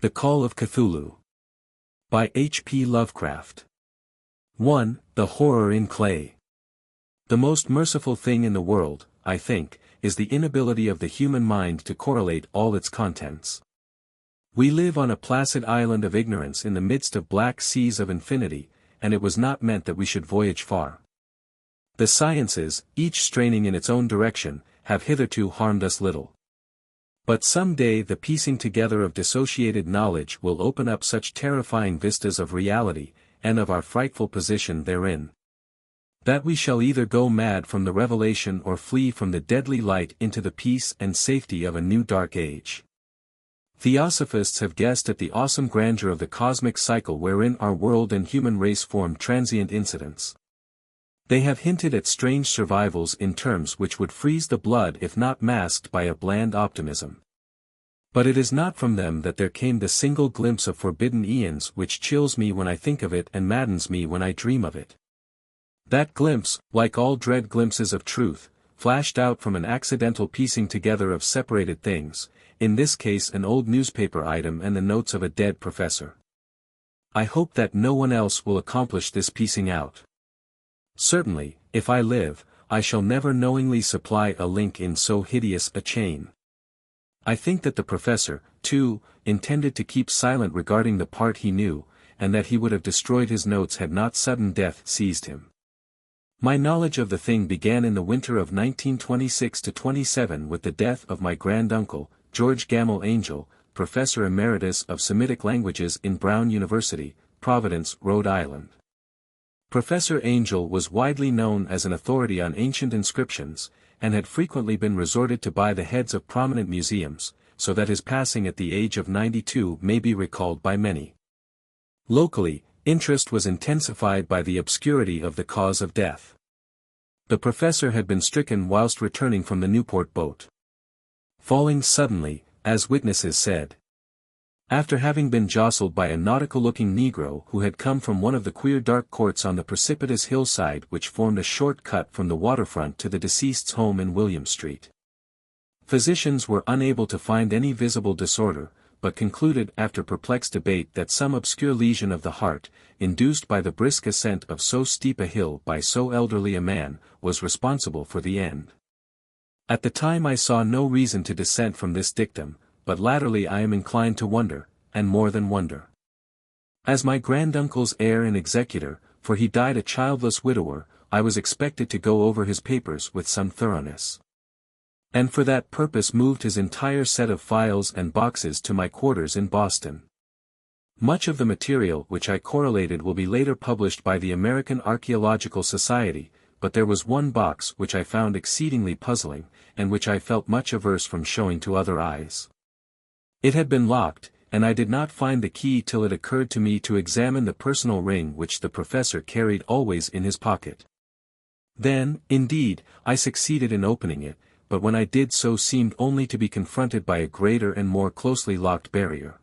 The Call of Cthulhu. By H.P. Lovecraft. 1. The Horror in Clay. The most merciful thing in the world, I think, is the inability of the human mind to correlate all its contents. We live on a placid island of ignorance in the midst of black seas of infinity, and it was not meant that we should voyage far. The sciences, each straining in its own direction, have hitherto harmed us little. But some day the piecing together of dissociated knowledge will open up such terrifying vistas of reality, and of our frightful position therein, that we shall either go mad from the revelation or flee from the deadly light into the peace and safety of a new dark age. Theosophists have guessed at the awesome grandeur of the cosmic cycle wherein our world and human race form transient incidents. They have hinted at strange survivals in terms which would freeze the blood if not masked by a bland optimism. But it is not from them that there came the single glimpse of forbidden eons which chills me when I think of it and maddens me when I dream of it. That glimpse, like all dread glimpses of truth, flashed out from an accidental piecing together of separated things, in this case an old newspaper item and the notes of a dead professor. I hope that no one else will accomplish this piecing out. Certainly, if I live, I shall never knowingly supply a link in so hideous a chain. I think that the professor, too, intended to keep silent regarding the part he knew, and that he would have destroyed his notes had not sudden death seized him. My knowledge of the thing began in the winter of 1926-27 with the death of my granduncle, George Gammell Angell, Professor Emeritus of Semitic Languages in Brown University, Providence, Rhode Island. Professor Angell was widely known as an authority on ancient inscriptions, and had frequently been resorted to by the heads of prominent museums, so that his passing at the age of 92 may be recalled by many. Locally, interest was intensified by the obscurity of the cause of death. The professor had been stricken whilst returning from the Newport boat, falling suddenly, as witnesses said. After having been jostled by a nautical-looking Negro who had come from one of the queer dark courts on the precipitous hillside which formed a short cut from the waterfront to the deceased's home in William Street. Physicians were unable to find any visible disorder, but concluded after perplexed debate that some obscure lesion of the heart, induced by the brisk ascent of so steep a hill by so elderly a man, was responsible for the end. At the time I saw no reason to dissent from this dictum, but latterly I am inclined to wonder, and more than wonder. As my granduncle's heir and executor, for he died a childless widower, I was expected to go over his papers with some thoroughness, and for that purpose moved his entire set of files and boxes to my quarters in Boston. Much of the material which I correlated will be later published by the American Archaeological Society, but there was one box which I found exceedingly puzzling, and which I felt much averse from showing to other eyes. It had been locked, and I did not find the key till it occurred to me to examine the personal ring which the professor carried always in his pocket. Then, indeed, I succeeded in opening it, but when I did so seemed only to be confronted by a greater and more closely locked barrier.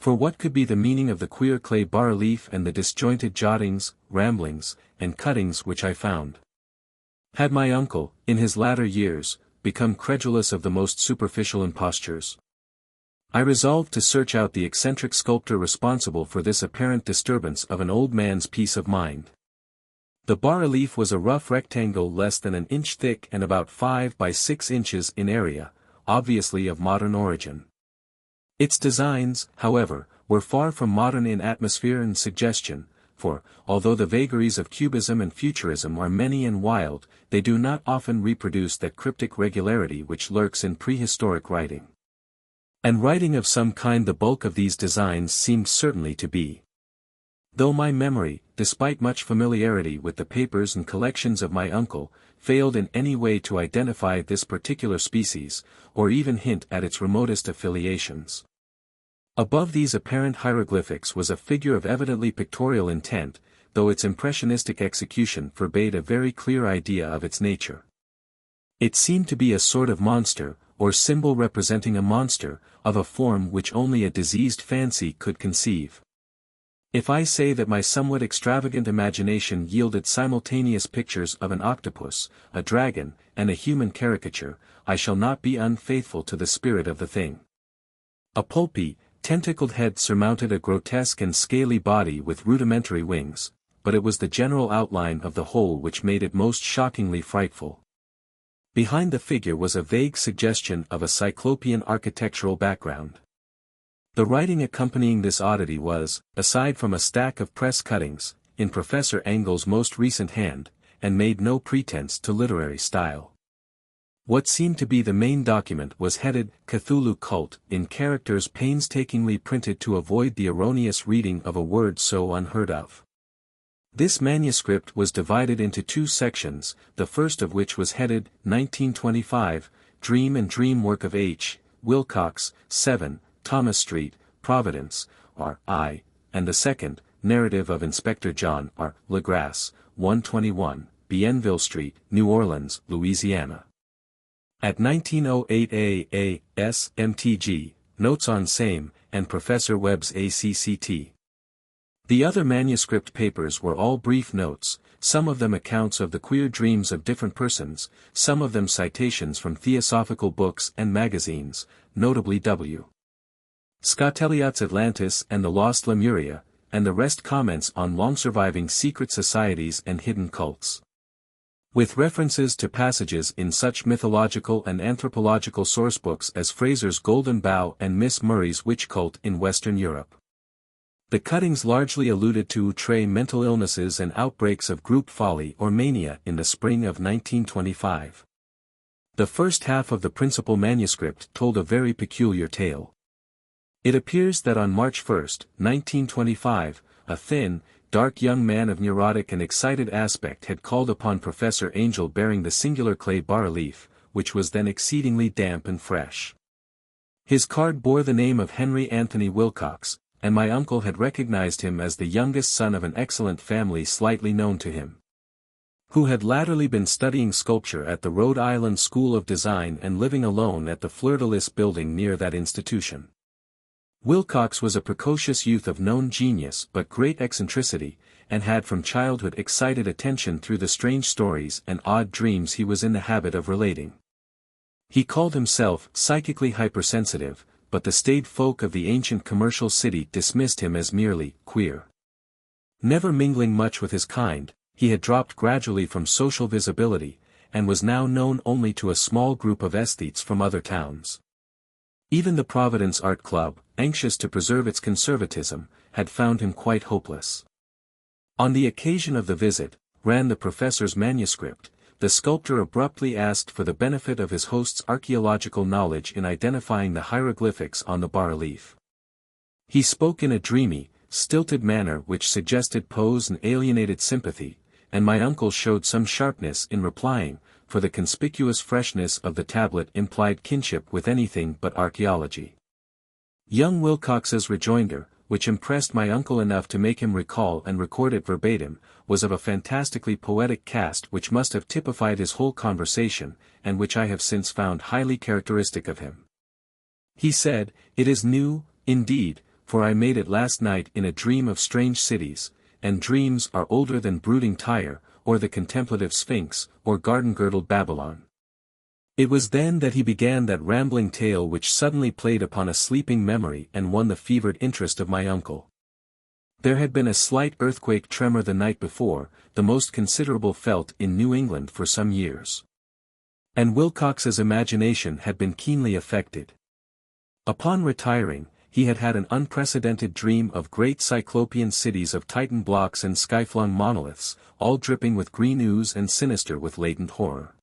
For what could be the meaning of the queer clay bas-relief and the disjointed jottings, ramblings, and cuttings which I found? Had my uncle, in his latter years, become credulous of the most superficial impostures? I resolved to search out the eccentric sculptor responsible for this apparent disturbance of an old man's peace of mind. The bas-relief was a rough rectangle less than an inch thick and about 5 by 6 inches in area, obviously of modern origin. Its designs, however, were far from modern in atmosphere and suggestion, for, although the vagaries of Cubism and Futurism are many and wild, they do not often reproduce that cryptic regularity which lurks in prehistoric writing. And writing of some kind the bulk of these designs seemed certainly to be. Though my memory, despite much familiarity with the papers and collections of my uncle, failed in any way to identify this particular species, or even hint at its remotest affiliations. Above these apparent hieroglyphics was a figure of evidently pictorial intent, though its impressionistic execution forbade a very clear idea of its nature. It seemed to be a sort of monster, or symbol representing a monster, of a form which only a diseased fancy could conceive. If I say that my somewhat extravagant imagination yielded simultaneous pictures of an octopus, a dragon, and a human caricature, I shall not be unfaithful to the spirit of the thing. A pulpy, tentacled head surmounted a grotesque and scaly body with rudimentary wings, but it was the general outline of the whole which made it most shockingly frightful. Behind the figure was a vague suggestion of a cyclopean architectural background. The writing accompanying this oddity was, aside from a stack of press cuttings, in Professor Angell's most recent hand, and made no pretense to literary style. What seemed to be the main document was headed Cthulhu Cult in characters painstakingly printed to avoid the erroneous reading of a word so unheard of. This manuscript was divided into two sections, the first of which was headed 1925, Dream and Dream Work of H. Wilcox, 7, Thomas Street, Providence, R.I., and the second, Narrative of Inspector John R. LeGrasse, 121, Bienville Street, New Orleans, Louisiana. At 1908 A.A.S. MTG, Notes on Same, and Professor Webb's ACCT. The other manuscript papers were all brief notes, some of them accounts of the queer dreams of different persons, some of them citations from theosophical books and magazines, notably W. Scott Elliott's Atlantis and the Lost Lemuria, and the rest comments on long-surviving secret societies and hidden cults. With references to passages in such mythological and anthropological sourcebooks as Fraser's Golden Bough and Miss Murray's Witch Cult in Western Europe. The cuttings largely alluded to outre mental illnesses and outbreaks of group folly or mania in the spring of 1925. The first half of the principal manuscript told a very peculiar tale. It appears that on March 1, 1925, a thin, dark young man of neurotic and excited aspect had called upon Professor Angell bearing the singular clay bas-relief, which was then exceedingly damp and fresh. His card bore the name of Henry Anthony Wilcox, and my uncle had recognized him as the youngest son of an excellent family slightly known to him, who had latterly been studying sculpture at the Rhode Island School of Design and living alone at the Fleur-de-Lis building near that institution. Wilcox was a precocious youth of known genius but great eccentricity, and had from childhood excited attention through the strange stories and odd dreams he was in the habit of relating. He called himself psychically hypersensitive, but the staid folk of the ancient commercial city dismissed him as merely queer. Never mingling much with his kind, he had dropped gradually from social visibility, and was now known only to a small group of aesthetes from other towns. Even the Providence Art Club, anxious to preserve its conservatism, had found him quite hopeless. On the occasion of the visit, ran the professor's manuscript, the sculptor abruptly asked for the benefit of his host's archaeological knowledge in identifying the hieroglyphics on the bas-relief. He spoke in a dreamy, stilted manner which suggested pose and alienated sympathy, and my uncle showed some sharpness in replying, for the conspicuous freshness of the tablet implied kinship with anything but archaeology. Young Wilcox's rejoinder, which impressed my uncle enough to make him recall and record it verbatim, was of a fantastically poetic cast which must have typified his whole conversation, and which I have since found highly characteristic of him. He said, "It is new, indeed, for I made it last night in a dream of strange cities, and dreams are older than brooding Tyre, or the contemplative Sphinx, or garden-girdled Babylon." It was then that he began that rambling tale which suddenly played upon a sleeping memory and won the fevered interest of my uncle. There had been a slight earthquake tremor the night before, the most considerable felt in New England for some years. And Wilcox's imagination had been keenly affected. Upon retiring, he had had an unprecedented dream of great cyclopean cities of Titan blocks and skyflung monoliths, all dripping with green ooze and sinister with latent horror.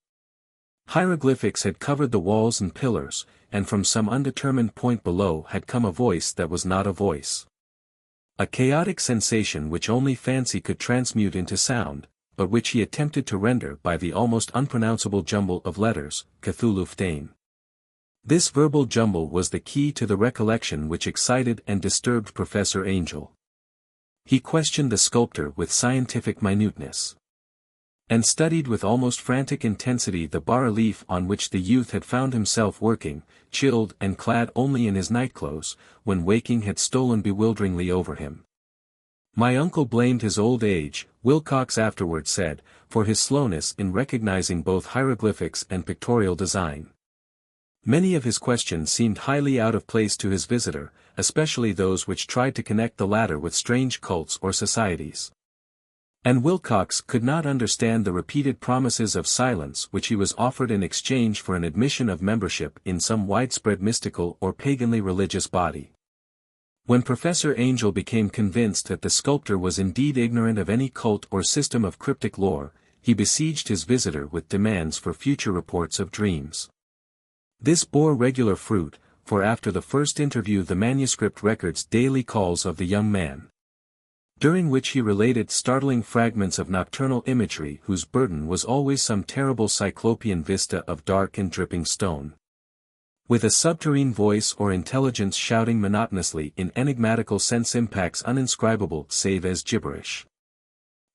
Hieroglyphics had covered the walls and pillars, and from some undetermined point below had come a voice that was not a voice. A chaotic sensation which only fancy could transmute into sound, but which he attempted to render by the almost unpronounceable jumble of letters, Cthulhu Ftain. This verbal jumble was the key to the recollection which excited and disturbed Professor Angell. He questioned the sculptor with scientific minuteness, and studied with almost frantic intensity the bas-relief on which the youth had found himself working, chilled and clad only in his nightclothes, when waking had stolen bewilderingly over him. My uncle blamed his old age, Wilcox afterward said, for his slowness in recognizing both hieroglyphics and pictorial design. Many of his questions seemed highly out of place to his visitor, especially those which tried to connect the latter with strange cults or societies. And Wilcox could not understand the repeated promises of silence which he was offered in exchange for an admission of membership in some widespread mystical or paganly religious body. When Professor Angell became convinced that the sculptor was indeed ignorant of any cult or system of cryptic lore, he besieged his visitor with demands for future reports of dreams. This bore regular fruit, for after the first interview the manuscript records daily calls of the young man, during which he related startling fragments of nocturnal imagery whose burden was always some terrible cyclopean vista of dark and dripping stone, with a subterrene voice or intelligence shouting monotonously in enigmatical sense impacts uninscribable save as gibberish.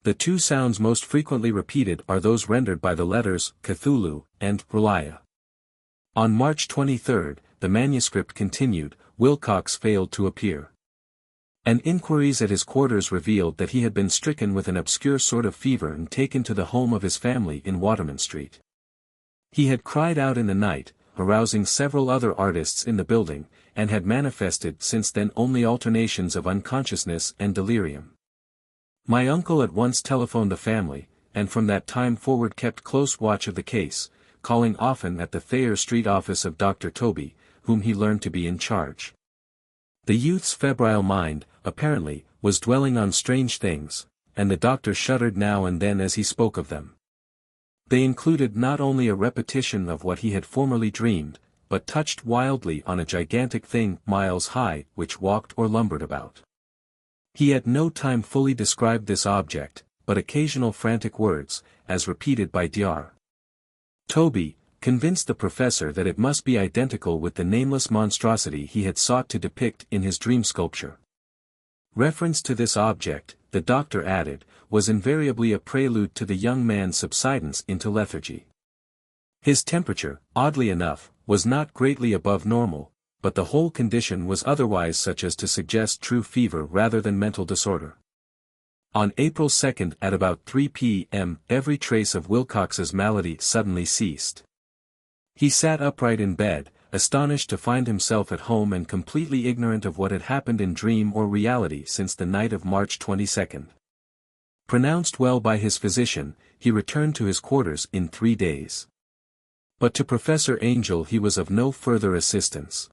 The two sounds most frequently repeated are those rendered by the letters Cthulhu and Relia. On March 23, the manuscript continued, Wilcox failed to appear. And inquiries at his quarters revealed that he had been stricken with an obscure sort of fever and taken to the home of his family in Waterman Street. He had cried out in the night, arousing several other artists in the building, and had manifested since then only alternations of unconsciousness and delirium. My uncle at once telephoned the family, and from that time forward kept close watch of the case, calling often at the Thayer Street office of Dr. Toby, whom he learned to be in charge. The youth's febrile mind, apparently, was dwelling on strange things, and the doctor shuddered now and then as he spoke of them. They included not only a repetition of what he had formerly dreamed, but touched wildly on a gigantic thing miles high which walked or lumbered about. He at no time fully described this object, but occasional frantic words, as repeated by Dr. Toby, convinced the professor that it must be identical with the nameless monstrosity he had sought to depict in his dream sculpture. Reference to this object, the doctor added, was invariably a prelude to the young man's subsidence into lethargy. His temperature, oddly enough, was not greatly above normal, but the whole condition was otherwise such as to suggest true fever rather than mental disorder. On April 2 at about 3 p.m. every trace of Wilcox's malady suddenly ceased. He sat upright in bed, astonished to find himself at home and completely ignorant of what had happened in dream or reality since the night of March 22. Pronounced well by his physician, he returned to his quarters in 3 days. But to Professor Angell he was of no further assistance.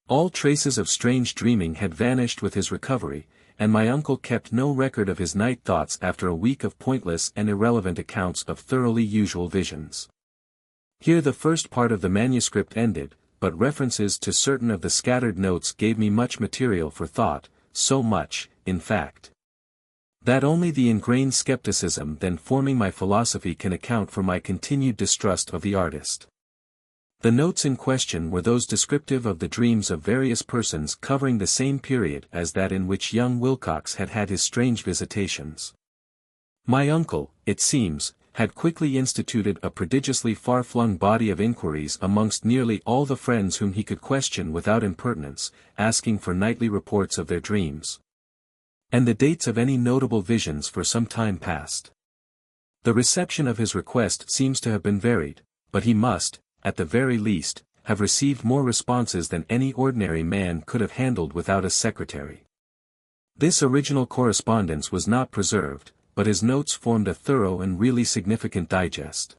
All traces of strange dreaming had vanished with his recovery, and my uncle kept no record of his night thoughts after a week of pointless and irrelevant accounts of thoroughly usual visions. Here the first part of the manuscript ended, but references to certain of the scattered notes gave me much material for thought, so much, in fact, that only the ingrained skepticism then forming my philosophy can account for my continued distrust of the artist. The notes in question were those descriptive of the dreams of various persons covering the same period as that in which young Wilcox had had his strange visitations. My uncle, it seems, had quickly instituted a prodigiously far-flung body of inquiries amongst nearly all the friends whom he could question without impertinence, asking for nightly reports of their dreams, and the dates of any notable visions for some time past. The reception of his request seems to have been varied, but he must, at the very least, have received more responses than any ordinary man could have handled without a secretary. This original correspondence was not preserved, but his notes formed a thorough and really significant digest.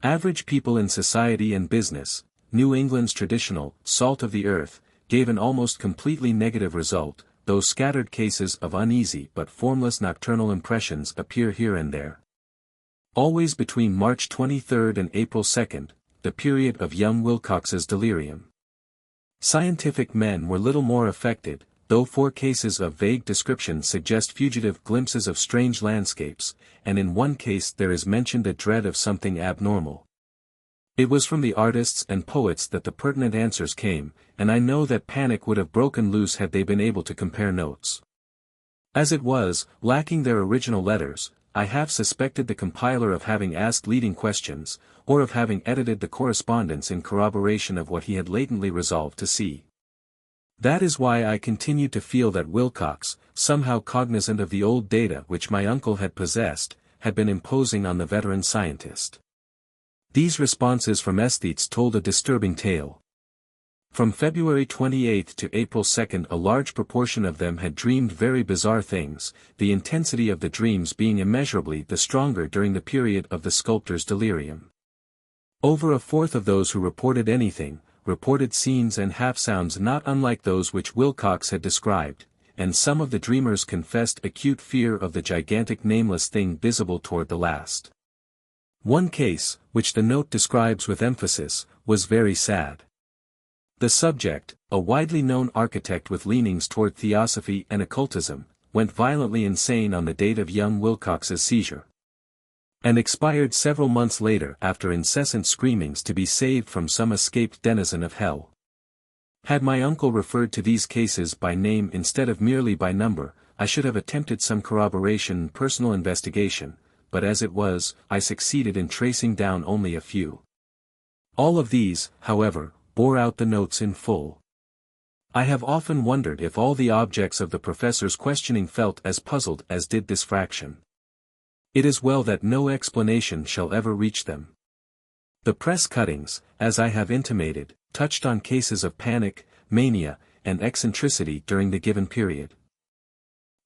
Average people in society and business, New England's traditional salt of the earth, gave an almost completely negative result, though scattered cases of uneasy but formless nocturnal impressions appear here and there. Always between March 23 and April 2, the period of young Wilcox's delirium, scientific men were little more affected, though 4 cases of vague description suggest fugitive glimpses of strange landscapes, and in one case there is mentioned a dread of something abnormal. It was from the artists and poets that the pertinent answers came, and I know that panic would have broken loose had they been able to compare notes. As it was, lacking their original letters, I half suspected the compiler of having asked leading questions, or of having edited the correspondence in corroboration of what he had latently resolved to see. That is why I continued to feel that Wilcox, somehow cognizant of the old data which my uncle had possessed, had been imposing on the veteran scientist. These responses from aesthetes told a disturbing tale. From February 28 to April 2 a large proportion of them had dreamed very bizarre things, the intensity of the dreams being immeasurably the stronger during the period of the sculptor's delirium. Over a fourth of those who reported anything, reported scenes and half-sounds not unlike those which Wilcox had described, and some of the dreamers confessed acute fear of the gigantic nameless thing visible toward the last. One case, which the note describes with emphasis, was very sad. The subject, a widely known architect with leanings toward theosophy and occultism, went violently insane on the date of young Wilcox's seizure, and expired several months later after incessant screamings to be saved from some escaped denizen of hell. Had my uncle referred to these cases by name instead of merely by number, I should have attempted some corroboration and personal investigation, but as it was, I succeeded in tracing down only a few. All of these, however, bore out the notes in full. I have often wondered if all the objects of the professor's questioning felt as puzzled as did this fraction. It is well that no explanation shall ever reach them. The press cuttings, as I have intimated, touched on cases of panic, mania, and eccentricity during the given period.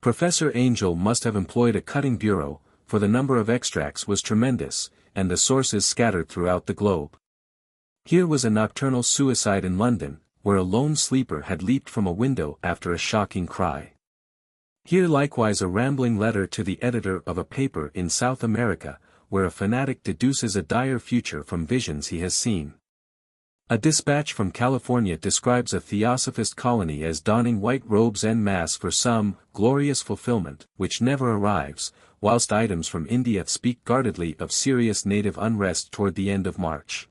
Professor Angell must have employed a cutting bureau, for the number of extracts was tremendous, and the sources scattered throughout the globe. Here was a nocturnal suicide in London, where a lone sleeper had leaped from a window after a shocking cry. Here likewise a rambling letter to the editor of a paper in South America, where a fanatic deduces a dire future from visions he has seen. A dispatch from California describes a theosophist colony as donning white robes en masse for some glorious fulfillment, which never arrives, whilst items from India speak guardedly of serious native unrest toward the end of March.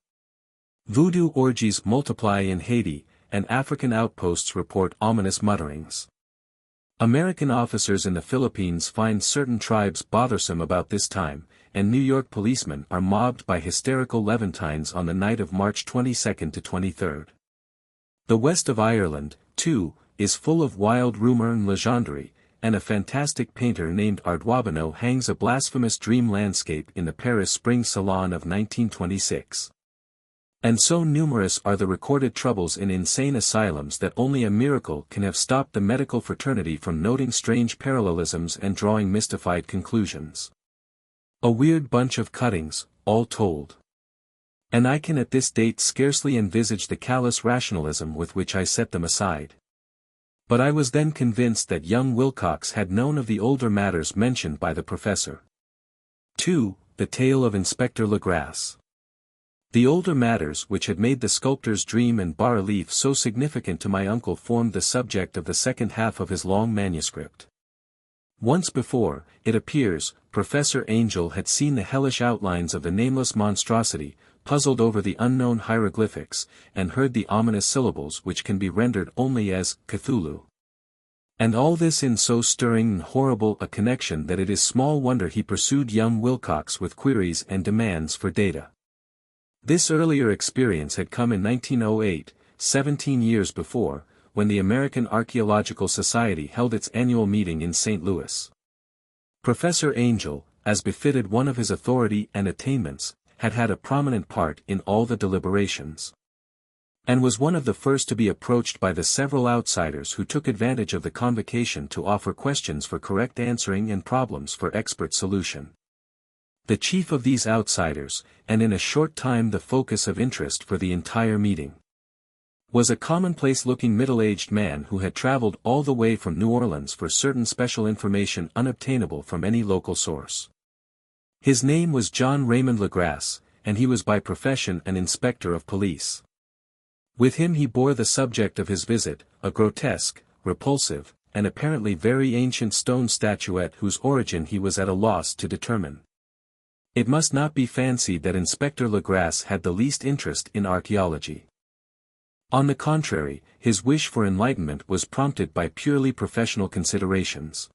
Voodoo orgies multiply in Haiti, and African outposts report ominous mutterings. American officers in the Philippines find certain tribes bothersome about this time, and New York policemen are mobbed by hysterical Levantines on the night of March 22 to 23. The west of Ireland, too, is full of wild rumor and legendary, and a fantastic painter named Arduabano hangs a blasphemous dream landscape in the Paris Spring Salon of 1926. And so numerous are the recorded troubles in insane asylums that only a miracle can have stopped the medical fraternity from noting strange parallelisms and drawing mystified conclusions. A weird bunch of cuttings, all told. And I can at this date scarcely envisage the callous rationalism with which I set them aside. But I was then convinced that young Wilcox had known of the older matters mentioned by the professor. 2. The tale of Inspector Legrasse. The older matters which had made the sculptor's dream and bas-relief so significant to my uncle formed the subject of the second half of his long manuscript. Once before, it appears, Professor Angell had seen the hellish outlines of the nameless monstrosity, puzzled over the unknown hieroglyphics, and heard the ominous syllables which can be rendered only as Cthulhu. And all this in so stirring and horrible a connection that it is small wonder he pursued young Wilcox with queries and demands for data. This earlier experience had come in 1908, 17 years before, when the American Archaeological Society held its annual meeting in St. Louis. Professor Angell, as befitted one of his authority and attainments, had had a prominent part in all the deliberations, and was one of the first to be approached by the several outsiders who took advantage of the convocation to offer questions for correct answering and problems for expert solution. The chief of these outsiders, and in a short time the focus of interest for the entire meeting, was a commonplace-looking middle-aged man who had traveled all the way from New Orleans for certain special information unobtainable from any local source. His name was John Raymond Legrasse, and he was by profession an inspector of police. With him he bore the subject of his visit, a grotesque, repulsive, and apparently very ancient stone statuette whose origin he was at a loss to determine. It must not be fancied that Inspector Legrasse had the least interest in archaeology. On the contrary, his wish for enlightenment was prompted by purely professional considerations.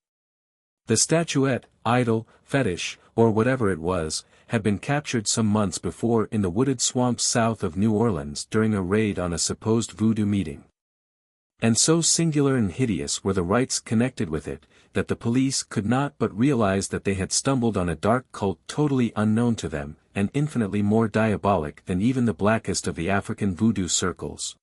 The statuette, idol, fetish, or whatever it was, had been captured some months before in the wooded swamps south of New Orleans during a raid on a supposed voodoo meeting. And so singular and hideous were the rites connected with it, that the police could not but realize that they had stumbled on a dark cult totally unknown to them, and infinitely more diabolic than even the blackest of the African voodoo circles.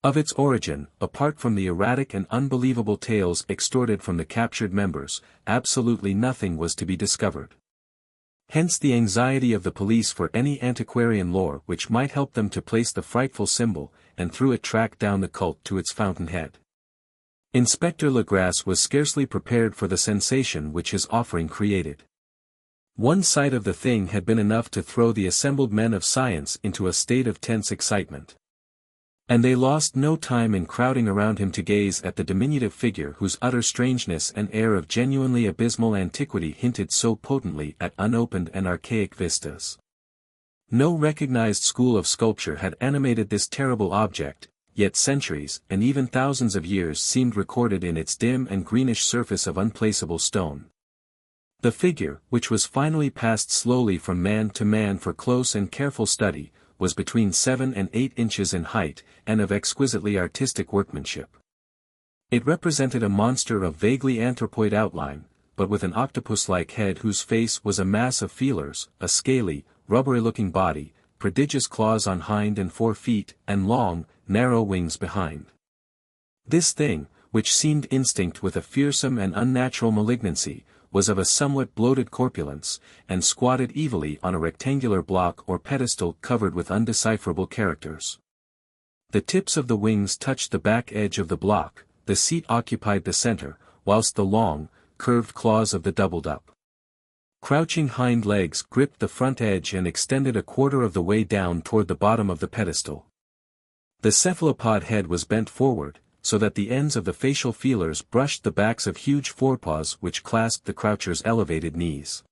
Of its origin, apart from the erratic and unbelievable tales extorted from the captured members, absolutely nothing was to be discovered. Hence the anxiety of the police for any antiquarian lore which might help them to place the frightful symbol, and through it track down the cult to its fountainhead. Inspector Legrasse was scarcely prepared for the sensation which his offering created. One sight of the thing had been enough to throw the assembled men of science into a state of tense excitement. And they lost no time in crowding around him to gaze at the diminutive figure whose utter strangeness and air of genuinely abysmal antiquity hinted so potently at unopened and archaic vistas. No recognized school of sculpture had animated this terrible object, yet centuries and even thousands of years seemed recorded in its dim and greenish surface of unplaceable stone. The figure, which was finally passed slowly from man to man for close and careful study, was between 7 and 8 inches in height, and of exquisitely artistic workmanship. It represented a monster of vaguely anthropoid outline, but with an octopus-like head whose face was a mass of feelers, a scaly, rubbery-looking body, prodigious claws on hind and fore feet, and long, narrow wings behind. This thing, which seemed instinct with a fearsome and unnatural malignancy, was of a somewhat bloated corpulence, and squatted evilly on a rectangular block or pedestal covered with undecipherable characters. The tips of the wings touched the back edge of the block, the seat occupied the center, whilst the long, curved claws of the doubled-up, crouching hind legs gripped the front edge and extended a quarter of the way down toward the bottom of the pedestal. The cephalopod head was bent forward, so that the ends of the facial feelers brushed the backs of huge forepaws which clasped the croucher's elevated knees.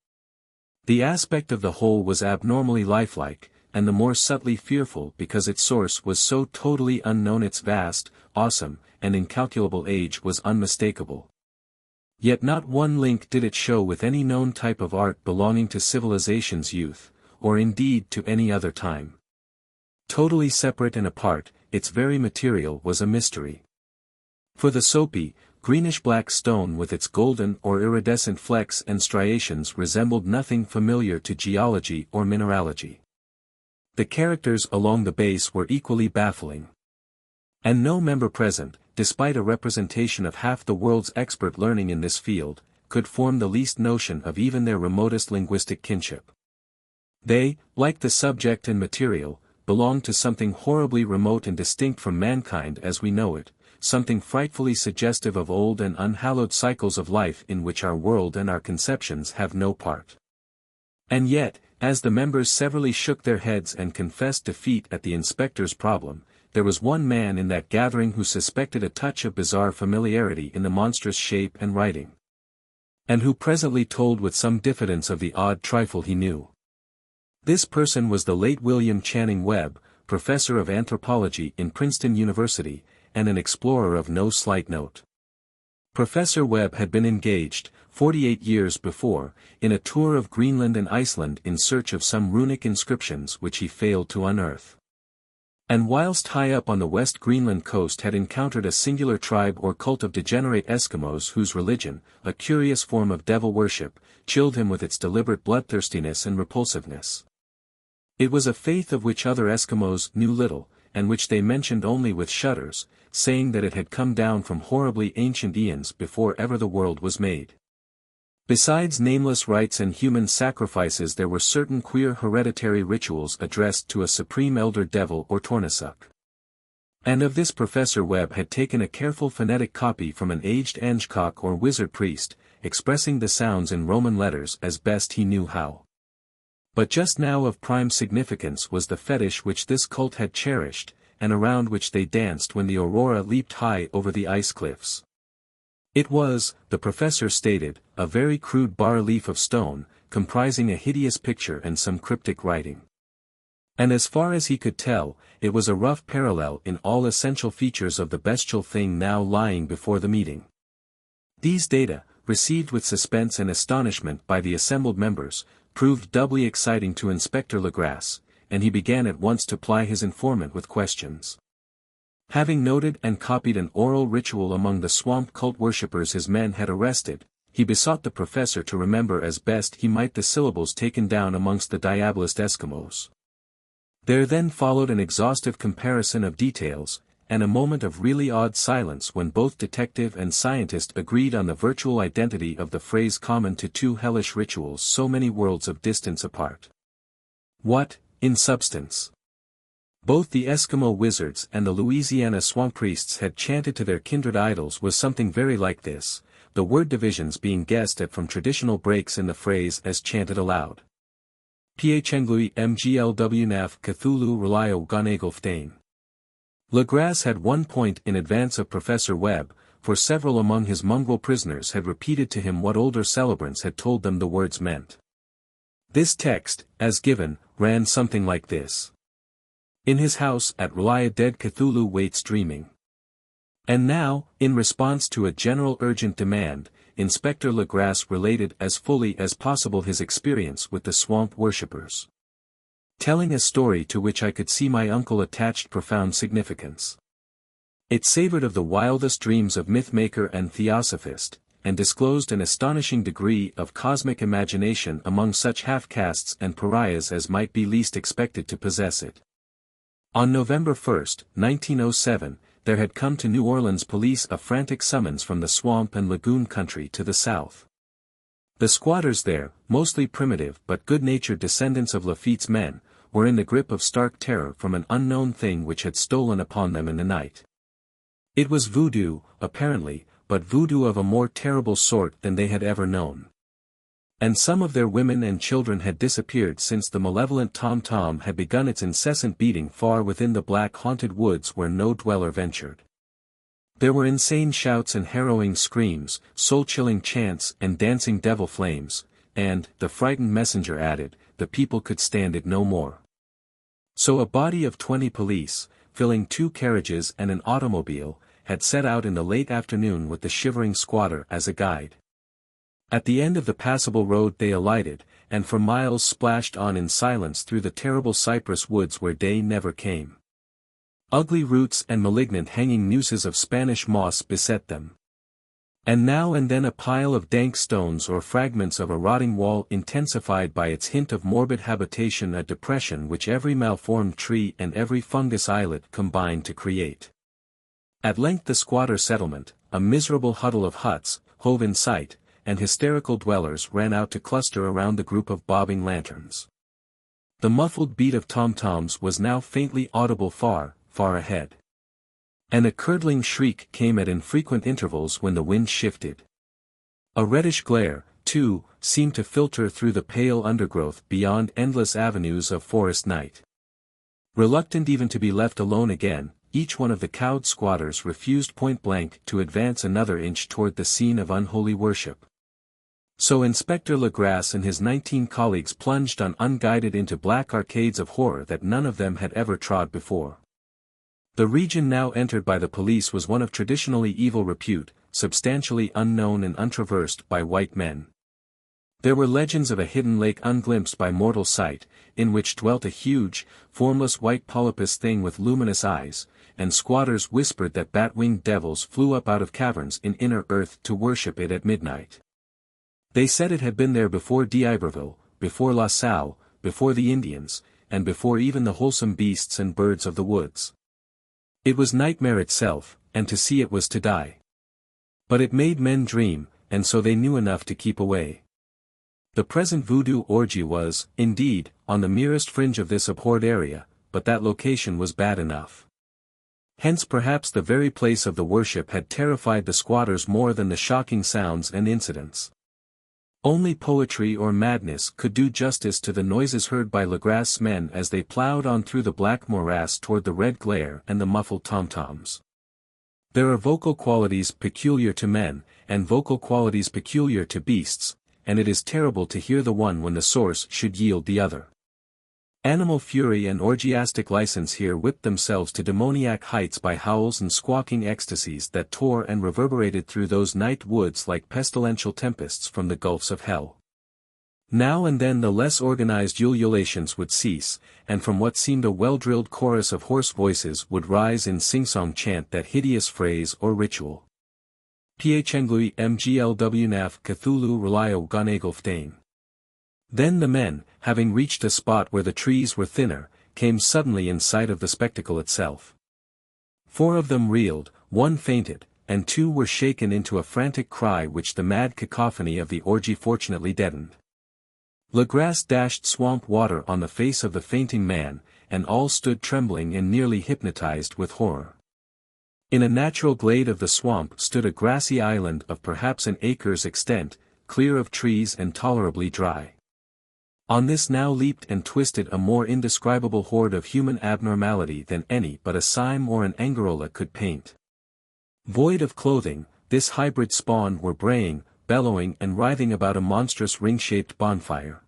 The aspect of the whole was abnormally lifelike, and the more subtly fearful because its source was so totally unknown. Its vast, awesome, and incalculable age was unmistakable. Yet not one link did it show with any known type of art belonging to civilization's youth, or indeed to any other time. Totally separate and apart, its very material was a mystery. For the soapy, greenish-black stone with its golden or iridescent flecks and striations resembled nothing familiar to geology or mineralogy. The characters along the base were equally baffling. And no member present, despite a representation of half the world's expert learning in this field, could form the least notion of even their remotest linguistic kinship. They, like the subject and material, belonged to something horribly remote and distinct from mankind as we know it, something frightfully suggestive of old and unhallowed cycles of life in which our world and our conceptions have no part. And yet, as the members severally shook their heads and confessed defeat at the inspector's problem, there was one man in that gathering who suspected a touch of bizarre familiarity in the monstrous shape and writing, and who presently told with some diffidence of the odd trifle he knew. This person was the late William Channing Webb, professor of anthropology in Princeton University, and an explorer of no slight note. Professor Webb had been engaged, 48 years before, in a tour of Greenland and Iceland in search of some runic inscriptions which he failed to unearth. And whilst high up on the West Greenland coast had encountered a singular tribe or cult of degenerate Eskimos whose religion, a curious form of devil worship, chilled him with its deliberate bloodthirstiness and repulsiveness. It was a faith of which other Eskimos knew little, and which they mentioned only with shudders, saying that it had come down from horribly ancient eons before ever the world was made. Besides nameless rites and human sacrifices, there were certain queer hereditary rituals addressed to a supreme elder devil or Tornasuk. And of this Professor Webb had taken a careful phonetic copy from an aged Angekok or wizard priest, expressing the sounds in Roman letters as best he knew how. But just now of prime significance was the fetish which this cult had cherished, and around which they danced when the aurora leaped high over the ice cliffs. It was, the professor stated, a very crude bas-relief of stone, comprising a hideous picture and some cryptic writing. And as far as he could tell, it was a rough parallel in all essential features of the bestial thing now lying before the meeting. These data, received with suspense and astonishment by the assembled members, proved doubly exciting to Inspector Legrasse, and he began at once to ply his informant with questions. Having noted and copied an oral ritual among the swamp cult worshippers his men had arrested, he besought the professor to remember as best he might the syllables taken down amongst the Diabolist Eskimos. There then followed an exhaustive comparison of details, and a moment of really odd silence when both detective and scientist agreed on the virtual identity of the phrase common to two hellish rituals so many worlds of distance apart. What, in substance? Both the Eskimo wizards and the Louisiana swamp priests had chanted to their kindred idols was something very like this, the word divisions being guessed at from traditional breaks in the phrase as chanted aloud. Phnglui mglwnaf Cthulhu relio gonagolftain. Legras had 1 point in advance of Professor Webb, for several among his mongrel prisoners had repeated to him what older celebrants had told them the words meant. This text, as given, ran something like this. In his house at Relia dead Cthulhu waits dreaming. And now, in response to a general urgent demand, Inspector Legras related as fully as possible his experience with the swamp worshippers. Telling a story to which I could see my uncle attached profound significance. It savored of the wildest dreams of mythmaker and theosophist, and disclosed an astonishing degree of cosmic imagination among such half-castes and pariahs as might be least expected to possess it. On November 1, 1907, there had come to New Orleans police a frantic summons from the swamp and lagoon country to the south. The squatters there, mostly primitive but good-natured descendants of Lafitte's men, were in the grip of stark terror from an unknown thing which had stolen upon them in the night. It was voodoo, apparently, but voodoo of a more terrible sort than they had ever known. And some of their women and children had disappeared since the malevolent tom-tom had begun its incessant beating far within the black haunted woods where no dweller ventured. There were insane shouts and harrowing screams, soul-chilling chants and dancing devil flames, and, the frightened messenger added, the people could stand it no more. So a body of 20 police, filling 2 carriages and an automobile, had set out in the late afternoon with the shivering squatter as a guide. At the end of the passable road they alighted, and for miles splashed on in silence through the terrible cypress woods where day never came. Ugly roots and malignant hanging nooses of Spanish moss beset them. And now and then a pile of dank stones or fragments of a rotting wall intensified by its hint of morbid habitation, a depression which every malformed tree and every fungus islet combined to create. At length the squatter settlement, a miserable huddle of huts, hove in sight, and hysterical dwellers ran out to cluster around the group of bobbing lanterns. The muffled beat of tom-toms was now faintly audible far, far ahead. And a curdling shriek came at infrequent intervals when the wind shifted. A reddish glare, too, seemed to filter through the pale undergrowth beyond endless avenues of forest night. Reluctant even to be left alone again, each one of the cowed squatters refused point-blank to advance another inch toward the scene of unholy worship. So Inspector Legras and his 19 colleagues plunged on unguided into black arcades of horror that none of them had ever trod before. The region now entered by the police was one of traditionally evil repute, substantially unknown and untraversed by white men. There were legends of a hidden lake unglimpsed by mortal sight, in which dwelt a huge, formless white polypus thing with luminous eyes, and squatters whispered that bat-winged devils flew up out of caverns in inner earth to worship it at midnight. They said it had been there before d'Iberville, before La Salle, before the Indians, and before even the wholesome beasts and birds of the woods. It was nightmare itself, and to see it was to die. But it made men dream, and so they knew enough to keep away. The present voodoo orgy was, indeed, on the merest fringe of this abhorred area, but that location was bad enough. Hence perhaps the very place of the worship had terrified the squatters more than the shocking sounds and incidents. Only poetry or madness could do justice to the noises heard by Legras' men as they ploughed on through the black morass toward the red glare and the muffled tom-toms. There are vocal qualities peculiar to men, and vocal qualities peculiar to beasts, and it is terrible to hear the one when the source should yield the other. Animal fury and orgiastic license here whipped themselves to demoniac heights by howls and squawking ecstasies that tore and reverberated through those night woods like pestilential tempests from the gulfs of hell. Now and then the less organized ululations would cease, and from what seemed a well-drilled chorus of hoarse voices would rise in sing-song chant that hideous phrase or ritual. Phnglui mglwnaf Cthulhu relio gonagolftain. Then the men, having reached a spot where the trees were thinner, came suddenly in sight of the spectacle itself. 4 of them reeled, 1 fainted, and 2 were shaken into a frantic cry which the mad cacophony of the orgy fortunately deadened. Legras dashed swamp water on the face of the fainting man, and all stood trembling and nearly hypnotized with horror. In a natural glade of the swamp stood a grassy island of perhaps an acre's extent, clear of trees and tolerably dry. On this now leaped and twisted a more indescribable horde of human abnormality than any but a Sime or an Angarola could paint. Void of clothing, this hybrid spawn were braying, bellowing and writhing about a monstrous ring-shaped bonfire.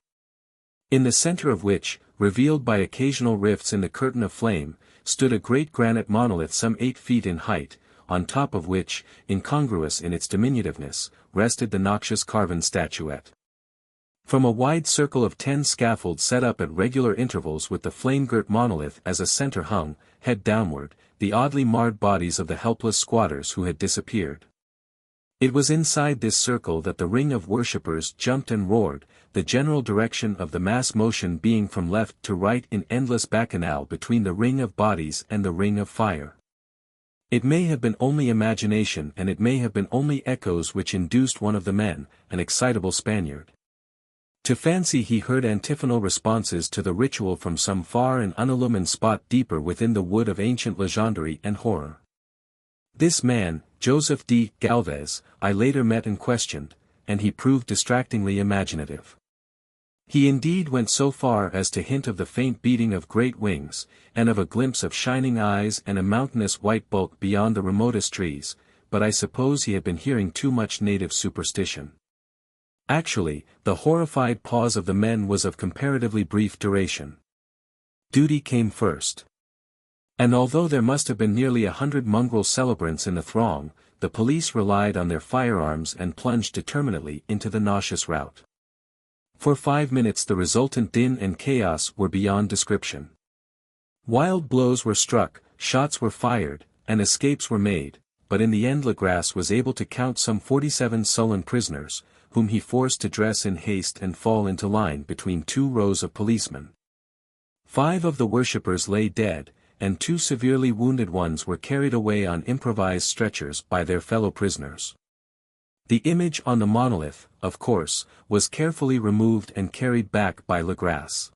In the center of which, revealed by occasional rifts in the curtain of flame, stood a great granite monolith some 8 feet in height, on top of which, incongruous in its diminutiveness, rested the noxious carven statuette. From a wide circle of 10 scaffolds set up at regular intervals with the flame-girt monolith as a center hung, head downward, the oddly marred bodies of the helpless squatters who had disappeared. It was inside this circle that the ring of worshippers jumped and roared, the general direction of the mass motion being from left to right in endless bacchanal between the ring of bodies and the ring of fire. It may have been only imagination and it may have been only echoes which induced one of the men, an excitable Spaniard, to fancy he heard antiphonal responses to the ritual from some far and unillumined spot deeper within the wood of ancient legendary and horror. This man, Joseph D. Galvez, I later met and questioned, and he proved distractingly imaginative. He indeed went so far as to hint of the faint beating of great wings, and of a glimpse of shining eyes and a mountainous white bulk beyond the remotest trees, but I suppose he had been hearing too much native superstition. Actually, the horrified pause of the men was of comparatively brief duration. Duty came first. And although there must have been nearly 100 mongrel celebrants in the throng, the police relied on their firearms and plunged determinedly into the nauseous rout. For 5 minutes the resultant din and chaos were beyond description. Wild blows were struck, shots were fired, and escapes were made, but in the end Legras was able to count some 47 sullen prisoners, whom he forced to dress in haste and fall into line between 2 rows of policemen. 5 of the worshippers lay dead, and 2 severely wounded ones were carried away on improvised stretchers by their fellow prisoners. The image on the monolith, of course, was carefully removed and carried back by Legras.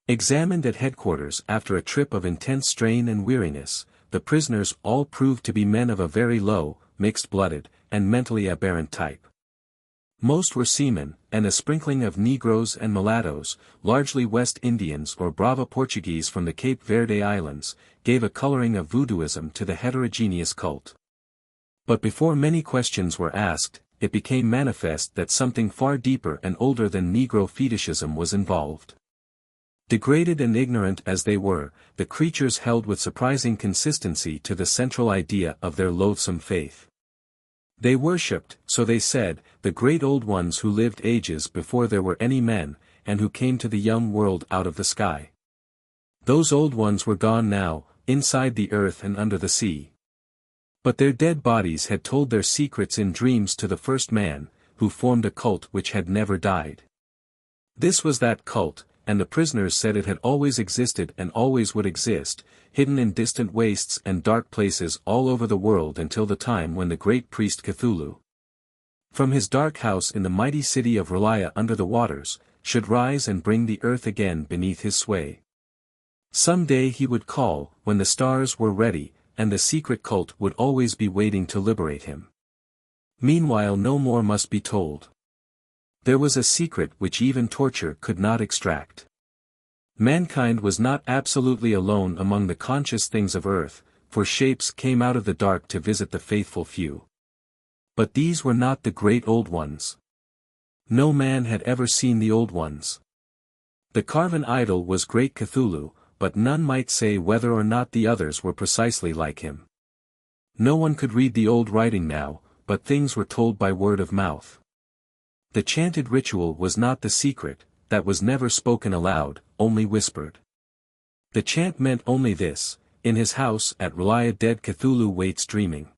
Examined at headquarters after a trip of intense strain and weariness, the prisoners all proved to be men of a very low, mixed-blooded, and mentally aberrant type. Most were seamen, and a sprinkling of Negroes and mulattoes, largely West Indians or Brava Portuguese from the Cape Verde Islands, gave a coloring of voodooism to the heterogeneous cult. But before many questions were asked, it became manifest that something far deeper and older than Negro fetishism was involved. Degraded and ignorant as they were, the creatures held with surprising consistency to the central idea of their loathsome faith. They worshipped, so they said, the great old ones who lived ages before there were any men, and who came to the young world out of the sky. Those old ones were gone now, inside the earth and under the sea. But their dead bodies had told their secrets in dreams to the first man, who formed a cult which had never died. This was that cult, and the prisoners said it had always existed and always would exist, hidden in distant wastes and dark places all over the world until the time when the great priest Cthulhu, from his dark house in the mighty city of Relaya under the waters, should rise and bring the earth again beneath his sway. Some day he would call, when the stars were ready, and the secret cult would always be waiting to liberate him. Meanwhile no more must be told. There was a secret which even torture could not extract. Mankind was not absolutely alone among the conscious things of earth, for shapes came out of the dark to visit the faithful few. But these were not the great old ones. No man had ever seen the old ones. The carven idol was great Cthulhu, but none might say whether or not the others were precisely like him. No one could read the old writing now, but things were told by word of mouth. The chanted ritual was not the secret, that was never spoken aloud, only whispered. The chant meant only this: in his house at Relaya dead Cthulhu waits dreaming.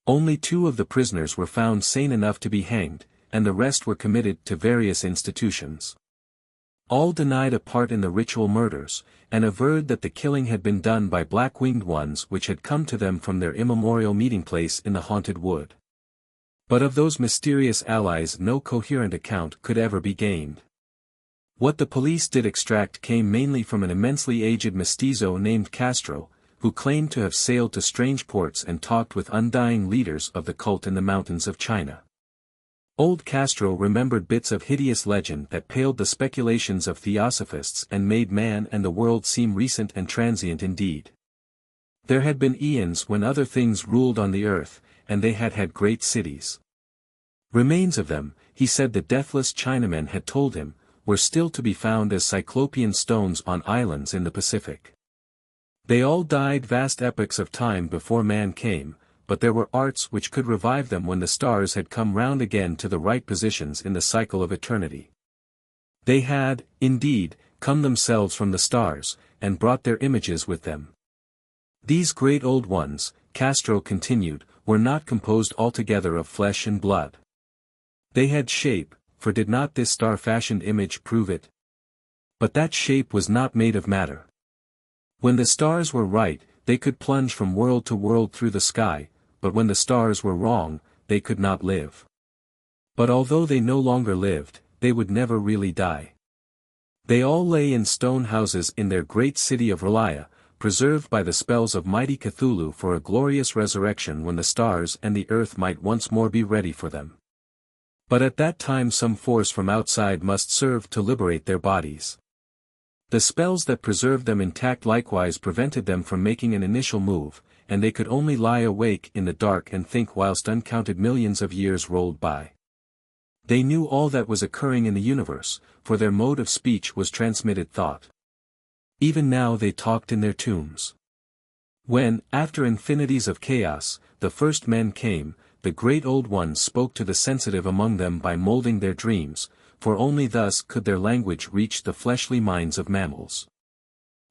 Only 2 of the prisoners were found sane enough to be hanged, and the rest were committed to various institutions. All denied a part in the ritual murders, and averred that the killing had been done by black-winged ones which had come to them from their immemorial meeting place in the haunted wood. But of those mysterious allies no coherent account could ever be gained. What the police did extract came mainly from an immensely aged mestizo named Castro, who claimed to have sailed to strange ports and talked with undying leaders of the cult in the mountains of China. Old Castro remembered bits of hideous legend that paled the speculations of theosophists and made man and the world seem recent and transient indeed. There had been eons when other things ruled on the earth, and they had had great cities. Remains of them, he said the deathless Chinamen had told him, were still to be found as cyclopean stones on islands in the Pacific. They all died vast epochs of time before man came, but there were arts which could revive them when the stars had come round again to the right positions in the cycle of eternity. They had, indeed, come themselves from the stars, and brought their images with them. These great old ones, Castro continued, were not composed altogether of flesh and blood. They had shape, for did not this star-fashioned image prove it? But that shape was not made of matter. When the stars were right, they could plunge from world to world through the sky, but when the stars were wrong, they could not live. But although they no longer lived, they would never really die. They all lay in stone houses in their great city of Relaya, preserved by the spells of mighty Cthulhu for a glorious resurrection when the stars and the earth might once more be ready for them. But at that time some force from outside must serve to liberate their bodies. The spells that preserved them intact likewise prevented them from making an initial move, and they could only lie awake in the dark and think whilst uncounted millions of years rolled by. They knew all that was occurring in the universe, for their mode of speech was transmitted thought. Even now they talked in their tombs. When, after infinities of chaos, the first men came, the great old ones spoke to the sensitive among them by molding their dreams, for only thus could their language reach the fleshly minds of mammals.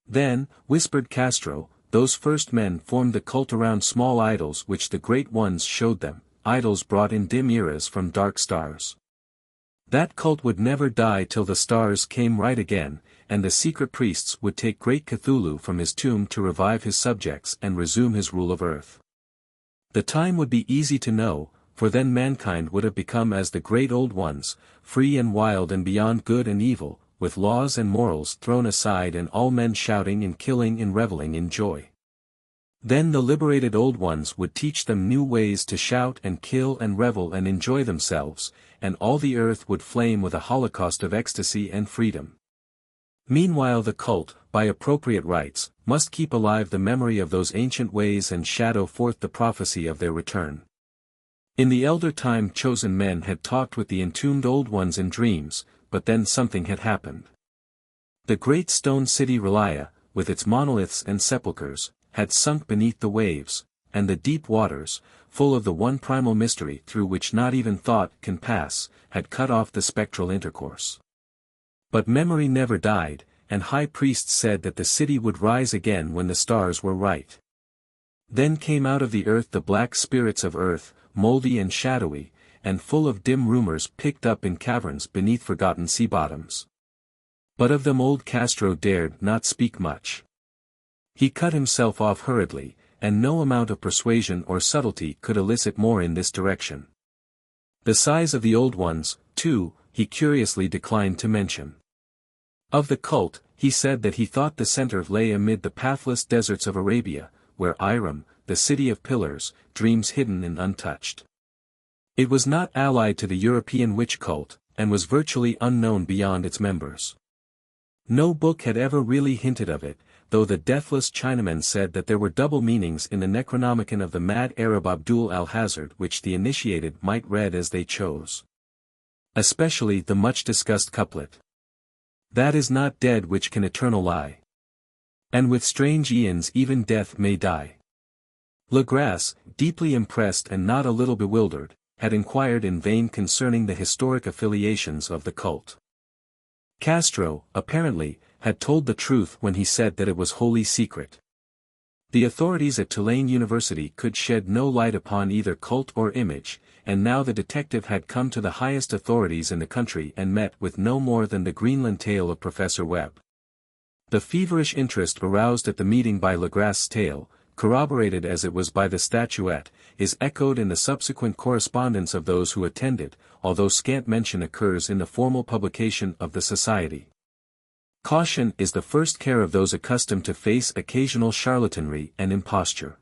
Then, whispered Castro, those first men formed the cult around small idols which the great ones showed them, idols brought in dim eras from dark stars. That cult would never die till the stars came right again, and the secret priests would take great Cthulhu from his tomb to revive his subjects and resume his rule of earth. The time would be easy to know, for then mankind would have become as the great old ones, free and wild and beyond good and evil, with laws and morals thrown aside and all men shouting and killing and reveling in joy. Then the liberated old ones would teach them new ways to shout and kill and revel and enjoy themselves, and all the earth would flame with a holocaust of ecstasy and freedom. Meanwhile the cult, by appropriate rites, must keep alive the memory of those ancient ways and shadow forth the prophecy of their return. In the elder time chosen men had talked with the entombed old ones in dreams, but then something had happened. The great stone city Relaya, with its monoliths and sepulchres, had sunk beneath the waves, and the deep waters, full of the one primal mystery through which not even thought can pass, had cut off the spectral intercourse. But memory never died, and high priests said that the city would rise again when the stars were right. Then came out of the earth the black spirits of earth, moldy and shadowy, and full of dim rumors picked up in caverns beneath forgotten sea bottoms. But of them old Castro dared not speak much. He cut himself off hurriedly, and no amount of persuasion or subtlety could elicit more in this direction. The size of the old ones, too, he curiously declined to mention. Of the cult, he said that he thought the center lay amid the pathless deserts of Arabia, where Iram, the city of pillars, dreams hidden and untouched. It was not allied to the European witch cult, and was virtually unknown beyond its members. No book had ever really hinted of it, though the deathless Chinamen said that there were double meanings in the Necronomicon of the mad Arab Abdul al-Hazard which the initiated might read as they chose. Especially the much-discussed couplet. That is not dead which can eternal lie. And with strange eons even death may die. Legras, deeply impressed and not a little bewildered, had inquired in vain concerning the historic affiliations of the cult. Castro, apparently, had told the truth when he said that it was wholly secret. The authorities at Tulane University could shed no light upon either cult or image, and now the detective had come to the highest authorities in the country and met with no more than the Greenland tale of Professor Webb. The feverish interest aroused at the meeting by Legras's tale, corroborated as it was by the statuette, is echoed in the subsequent correspondence of those who attended, although scant mention occurs in the formal publication of the Society. Caution is the first care of those accustomed to face occasional charlatanry and imposture.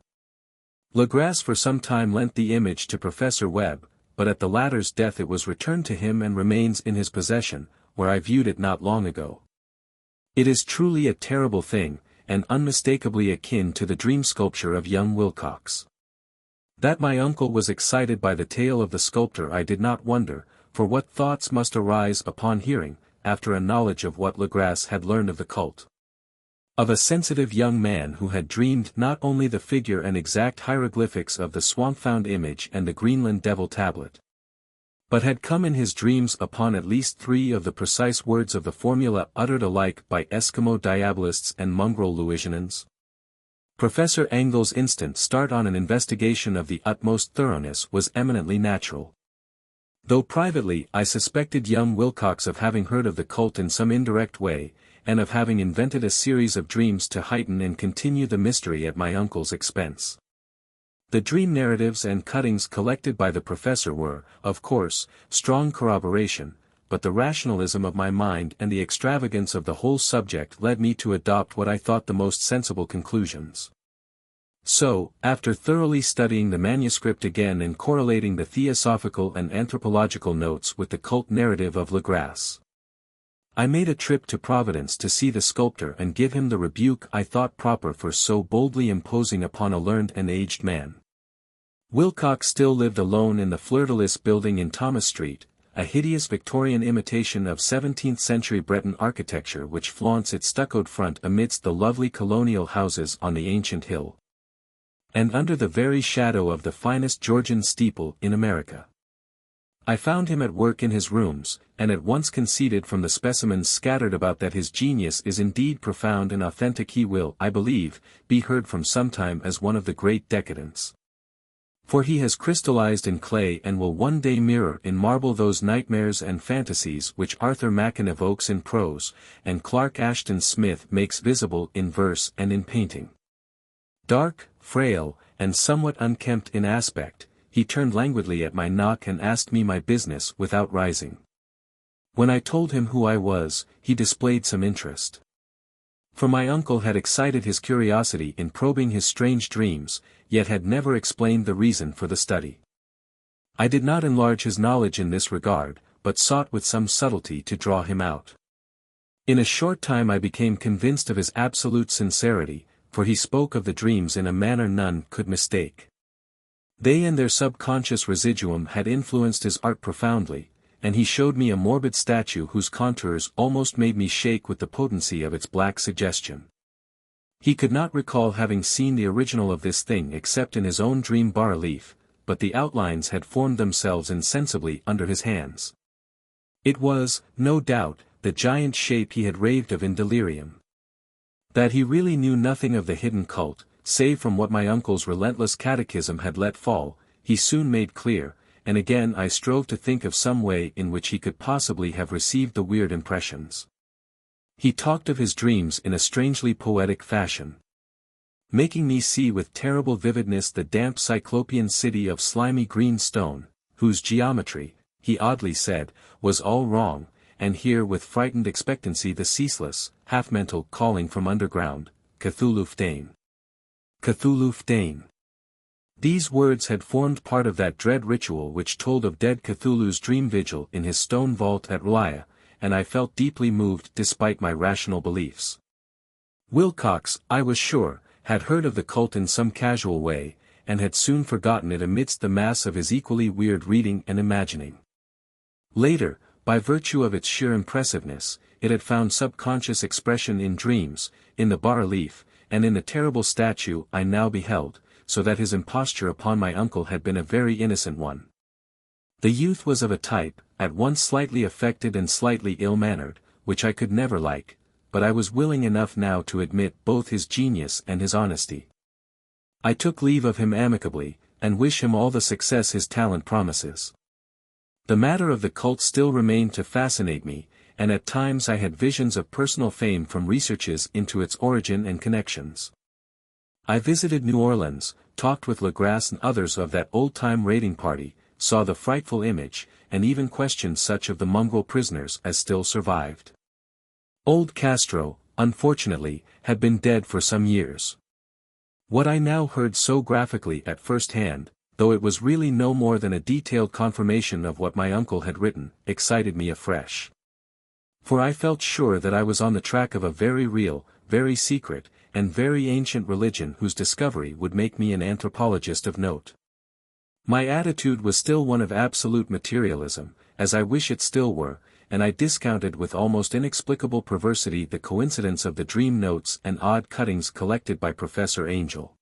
Legras for some time lent the image to Professor Webb, but at the latter's death it was returned to him and remains in his possession, where I viewed it not long ago. It is truly a terrible thing, and unmistakably akin to the dream sculpture of young Wilcox. That my uncle was excited by the tale of the sculptor I did not wonder, for what thoughts must arise upon hearing, after a knowledge of what Legras had learned of the cult. Of a sensitive young man who had dreamed not only the figure and exact hieroglyphics of the swamp-found image and the Greenland devil tablet, but had come in his dreams upon at least 3 of the precise words of the formula uttered alike by Eskimo diabolists and mongrel Louisianans. Professor Angell's instant start on an investigation of the utmost thoroughness was eminently natural. Though privately I suspected young Wilcox of having heard of the cult in some indirect way, and of having invented a series of dreams to heighten and continue the mystery at my uncle's expense. The dream narratives and cuttings collected by the professor were, of course, strong corroboration, but the rationalism of my mind and the extravagance of the whole subject led me to adopt what I thought the most sensible conclusions. So, after thoroughly studying the manuscript again and correlating the theosophical and anthropological notes with the cult narrative of Legras, I made a trip to Providence to see the sculptor and give him the rebuke I thought proper for so boldly imposing upon a learned and aged man. Wilcox still lived alone in the Fleur-de-Lis building in Thomas Street, a hideous Victorian imitation of 17th-century Breton architecture which flaunts its stuccoed front amidst the lovely colonial houses on the ancient hill, and under the very shadow of the finest Georgian steeple in America. I found him at work in his rooms, and at once conceded from the specimens scattered about that his genius is indeed profound and authentic. He will, I believe, be heard from sometime as one of the great decadents. For he has crystallized in clay and will one day mirror in marble those nightmares and fantasies which Arthur Machen evokes in prose, and Clark Ashton Smith makes visible in verse and in painting. Dark, frail, and somewhat unkempt in aspect, he turned languidly at my knock and asked me my business without rising. When I told him who I was, he displayed some interest. For my uncle had excited his curiosity in probing his strange dreams, yet had never explained the reason for the study. I did not enlarge his knowledge in this regard, but sought with some subtlety to draw him out. In a short time I became convinced of his absolute sincerity, for he spoke of the dreams in a manner none could mistake. They and their subconscious residuum had influenced his art profoundly, and he showed me a morbid statue whose contours almost made me shake with the potency of its black suggestion. He could not recall having seen the original of this thing except in his own dream bas-relief, but the outlines had formed themselves insensibly under his hands. It was, no doubt, the giant shape he had raved of in delirium. That he really knew nothing of the hidden cult, save from what my uncle's relentless catechism had let fall, he soon made clear, and again I strove to think of some way in which he could possibly have received the weird impressions. He talked of his dreams in a strangely poetic fashion, making me see with terrible vividness the damp cyclopean city of slimy green stone, whose geometry, he oddly said, was all wrong, and hear with frightened expectancy the ceaseless, half-mental calling from underground, Cthulhu Ftain. Cthulhu Ftain. These words had formed part of that dread ritual which told of dead Cthulhu's dream vigil in his stone vault at R'lyeh, and I felt deeply moved despite my rational beliefs. Wilcox, I was sure, had heard of the cult in some casual way, and had soon forgotten it amidst the mass of his equally weird reading and imagining. Later, by virtue of its sheer impressiveness, it had found subconscious expression in dreams, in the bas-relief, and in the terrible statue I now beheld, so that his imposture upon my uncle had been a very innocent one. The youth was of a type, at once slightly affected and slightly ill-mannered, which I could never like, but I was willing enough now to admit both his genius and his honesty. I took leave of him amicably, and wish him all the success his talent promises. The matter of the cult still remained to fascinate me, and at times I had visions of personal fame from researches into its origin and connections. I visited New Orleans, talked with Legrasse and others of that old-time raiding party, saw the frightful image, and even questioned such of the mongrel prisoners as still survived. Old Castro, unfortunately, had been dead for some years. What I now heard so graphically at first hand, though it was really no more than a detailed confirmation of what my uncle had written, excited me afresh. For I felt sure that I was on the track of a very real, very secret, and very ancient religion whose discovery would make me an anthropologist of note. My attitude was still one of absolute materialism, as I wish it still were, and I discounted with almost inexplicable perversity the coincidence of the dream notes and odd cuttings collected by Professor Angell.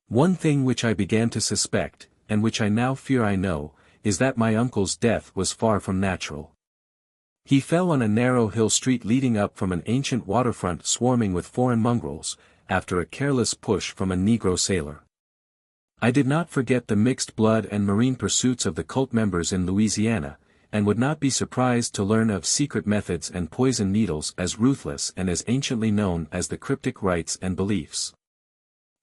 One thing which I began to suspect, and which I now fear I know, is that my uncle's death was far from natural. He fell on a narrow hill street leading up from an ancient waterfront swarming with foreign mongrels, after a careless push from a Negro sailor. I did not forget the mixed blood and marine pursuits of the cult members in Louisiana, and would not be surprised to learn of secret methods and poison needles as ruthless and as anciently known as the cryptic rites and beliefs.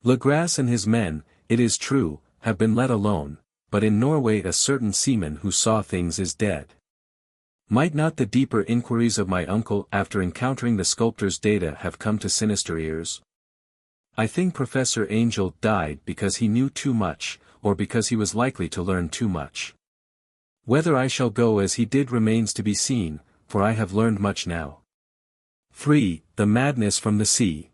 Legrasse and his men, it is true, have been let alone, but in Norway a certain seaman who saw things is dead. Might not the deeper inquiries of my uncle after encountering the sculptor's data have come to sinister ears? I think Professor Angell died because he knew too much, or because he was likely to learn too much. Whether I shall go as he did remains to be seen, for I have learned much now. 3. The madness from the sea.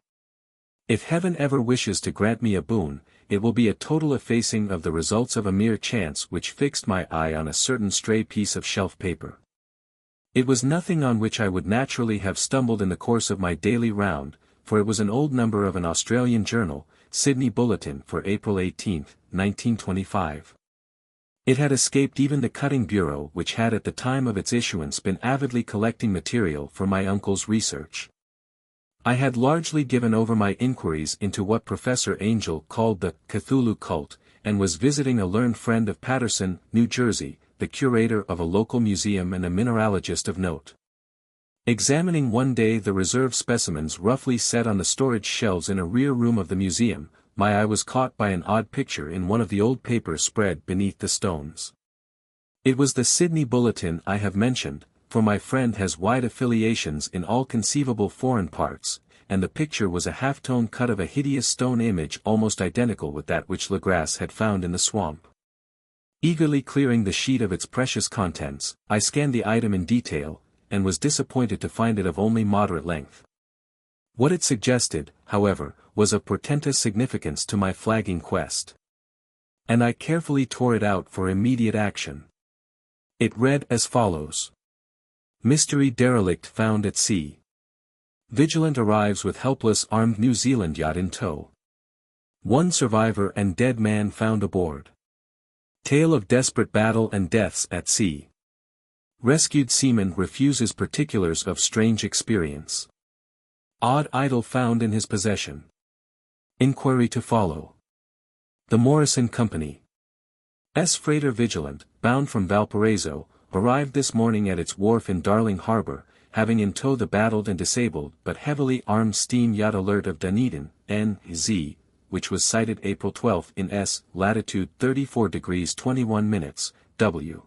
If heaven ever wishes to grant me a boon, it will be a total effacing of the results of a mere chance which fixed my eye on a certain stray piece of shelf paper. It was nothing on which I would naturally have stumbled in the course of my daily round, for it was an old number of an Australian journal, Sydney Bulletin for April 18, 1925. It had escaped even the cutting bureau which had at the time of its issuance been avidly collecting material for my uncle's research. I had largely given over my inquiries into what Professor Angell called the Cthulhu cult, and was visiting a learned friend of Paterson, New Jersey, the curator of a local museum and a mineralogist of note. Examining one day the reserve specimens roughly set on the storage shelves in a rear room of the museum, my eye was caught by an odd picture in one of the old papers spread beneath the stones. It was the Sydney Bulletin I have mentioned, for my friend has wide affiliations in all conceivable foreign parts, and the picture was a half-tone cut of a hideous stone image almost identical with that which Legrasse had found in the swamp. Eagerly clearing the sheet of its precious contents, I scanned the item in detail, and was disappointed to find it of only moderate length. What it suggested, however, was of portentous significance to my flagging quest. And I carefully tore it out for immediate action. It read as follows. Mystery derelict found at sea. Vigilant arrives with helpless armed New Zealand yacht in tow. One survivor and dead man found aboard. Tale of desperate battle and deaths at sea. Rescued seaman refuses particulars of strange experience. Odd idol found in his possession. Inquiry to follow. The Morrison Company. Freighter Vigilant, bound from Valparaiso, arrived this morning at its wharf in Darling Harbor, having in tow the battled and disabled but heavily armed steam yacht Alert of Dunedin, N.Z., which was sighted April 12 in S. latitude 34 degrees 21 minutes, W.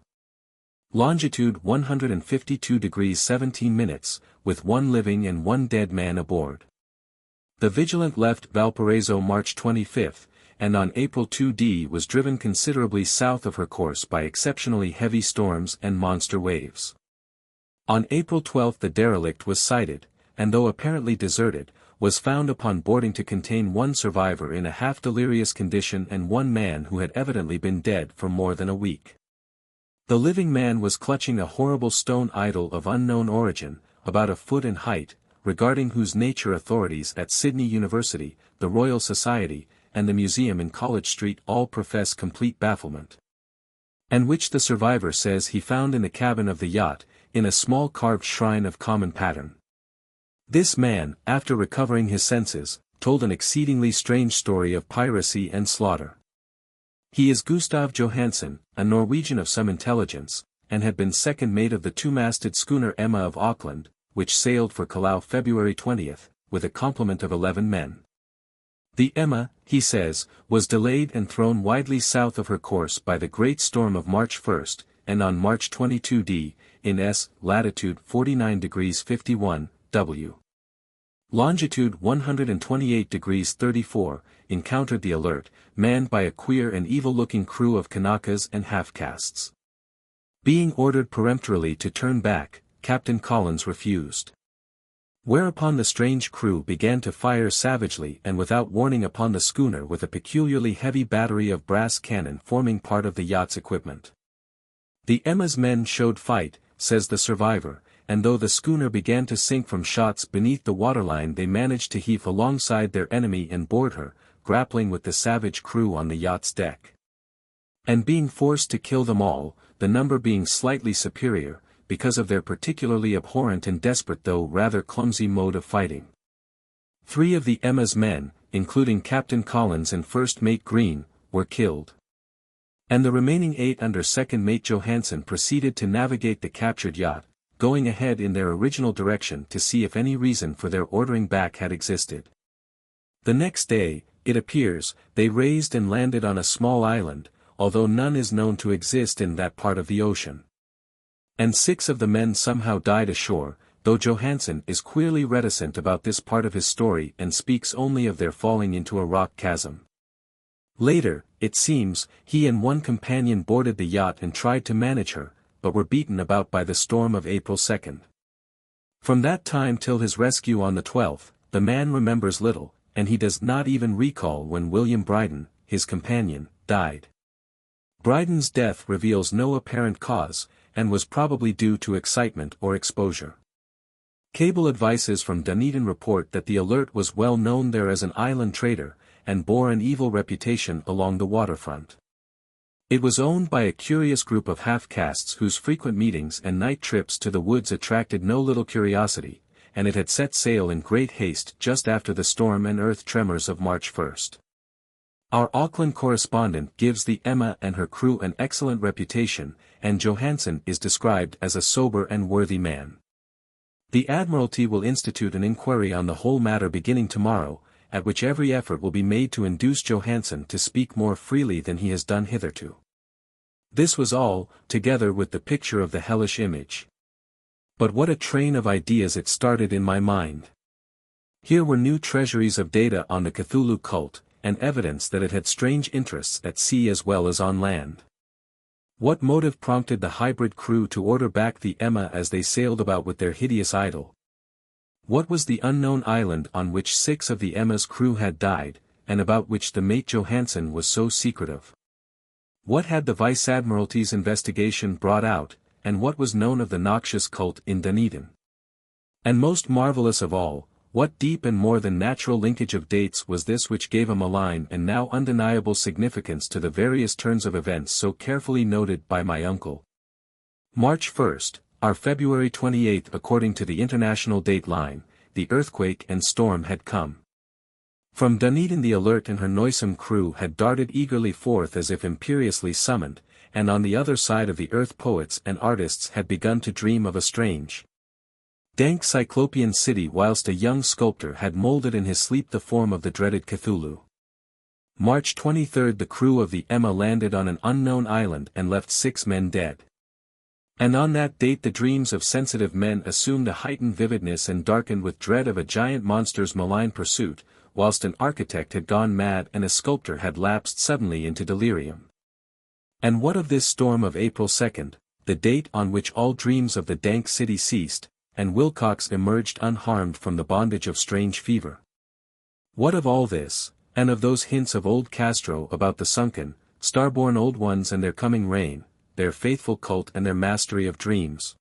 Longitude 152 degrees 17 minutes, with one living and one dead man aboard. The Vigilant left Valparaiso March 25, and on April 2d was driven considerably south of her course by exceptionally heavy storms and monster waves. On April 12 the derelict was sighted, and though apparently deserted, was found upon boarding to contain one survivor in a half-delirious condition and one man who had evidently been dead for more than a week. The living man was clutching a horrible stone idol of unknown origin, about a foot in height, regarding whose nature authorities at Sydney University, the Royal Society, and the museum in College Street all profess complete bafflement. And which the survivor says he found in the cabin of the yacht, in a small carved shrine of common pattern. This man, after recovering his senses, told an exceedingly strange story of piracy and slaughter. He is Gustav Johansen, a Norwegian of some intelligence, and had been second mate of the two-masted schooner Emma of Auckland, which sailed for Callao February 20th, with a complement of 11 men. The Emma, he says, was delayed and thrown widely south of her course by the great storm of March 1st, and on March 22 d, in S. latitude 49 degrees 51, W. longitude 128 degrees 34, encountered the Alert, manned by a queer and evil-looking crew of Kanakas and half-castes. Being ordered peremptorily to turn back, Captain Collins refused. Whereupon the strange crew began to fire savagely and without warning upon the schooner with a peculiarly heavy battery of brass cannon forming part of the yacht's equipment. The Emma's men showed fight, says the survivor, and though the schooner began to sink from shots beneath the waterline, they managed to heave alongside their enemy and board her, grappling with the savage crew on the yacht's deck. And being forced to kill them all, the number being slightly superior, because of their particularly abhorrent and desperate though rather clumsy mode of fighting. 3 of the Emma's men, including Captain Collins and First Mate Green, were killed. And the remaining 8 under Second Mate Johansen proceeded to navigate the captured yacht, going ahead in their original direction to see if any reason for their ordering back had existed. The next day, it appears, they raised and landed on a small island, although none is known to exist in that part of the ocean. And 6 of the men somehow died ashore, though Johansen is queerly reticent about this part of his story and speaks only of their falling into a rock chasm. Later, it seems, he and one companion boarded the yacht and tried to manage her, but were beaten about by the storm of April 2nd. From that time till his rescue on the 12th, the man remembers little, and he does not even recall when William Bryden, his companion, died. Bryden's death reveals no apparent cause, and was probably due to excitement or exposure. Cable advices from Dunedin report that the Alert was well known there as an island trader, and bore an evil reputation along the waterfront. It was owned by a curious group of half-castes whose frequent meetings and night trips to the woods attracted no little curiosity, and it had set sail in great haste just after the storm and earth tremors of March 1st. Our Auckland correspondent gives the Emma and her crew an excellent reputation, and Johansen is described as a sober and worthy man. The Admiralty will institute an inquiry on the whole matter beginning tomorrow, at which every effort will be made to induce Johansen to speak more freely than he has done hitherto. This was all, together with the picture of the hellish image. But what a train of ideas it started in my mind. Here were new treasuries of data on the Cthulhu cult, and evidence that it had strange interests at sea as well as on land. What motive prompted the hybrid crew to order back the Emma as they sailed about with their hideous idol? What was the unknown island on which 6 of the Emma's crew had died, and about which the mate Johansen was so secretive? What had the Vice-Admiralty's investigation brought out, and what was known of the noxious cult in Dunedin? And most marvelous of all, what deep and more than natural linkage of dates was this which gave a malign and now undeniable significance to the various turns of events so carefully noted by my uncle? March 1st, our February 28th according to the international date line, the earthquake and storm had come. From Dunedin the Alert and her noisome crew had darted eagerly forth as if imperiously summoned, and on the other side of the earth poets and artists had begun to dream of a strange, dank cyclopean city, whilst a young sculptor had moulded in his sleep the form of the dreaded Cthulhu. March 23rd the crew of the Emma landed on an unknown island and left 6 men dead. And on that date the dreams of sensitive men assumed a heightened vividness and darkened with dread of a giant monster's malign pursuit, whilst an architect had gone mad and a sculptor had lapsed suddenly into delirium. And what of this storm of April 2nd, the date on which all dreams of the dank city ceased, and Wilcox emerged unharmed from the bondage of strange fever? What of all this, and of those hints of old Castro about the sunken, star-born old ones and their coming reign, their faithful cult and their mastery of dreams?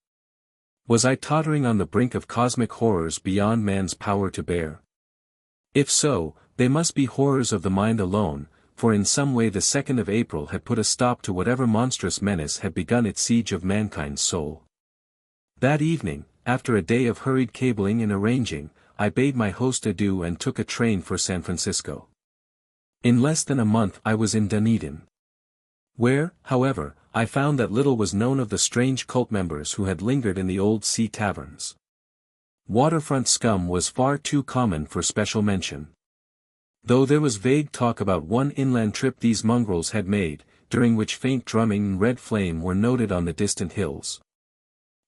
Was I tottering on the brink of cosmic horrors beyond man's power to bear? If so, they must be horrors of the mind alone, for in some way the 2nd of April had put a stop to whatever monstrous menace had begun its siege of mankind's soul. That evening, after a day of hurried cabling and arranging, I bade my host adieu and took a train for San Francisco. In less than a month I was in Dunedin. where, however, I found that little was known of the strange cult members who had lingered in the old sea taverns. Waterfront scum was far too common for special mention. Though there was vague talk about one inland trip these mongrels had made, during which faint drumming and red flame were noted on the distant hills.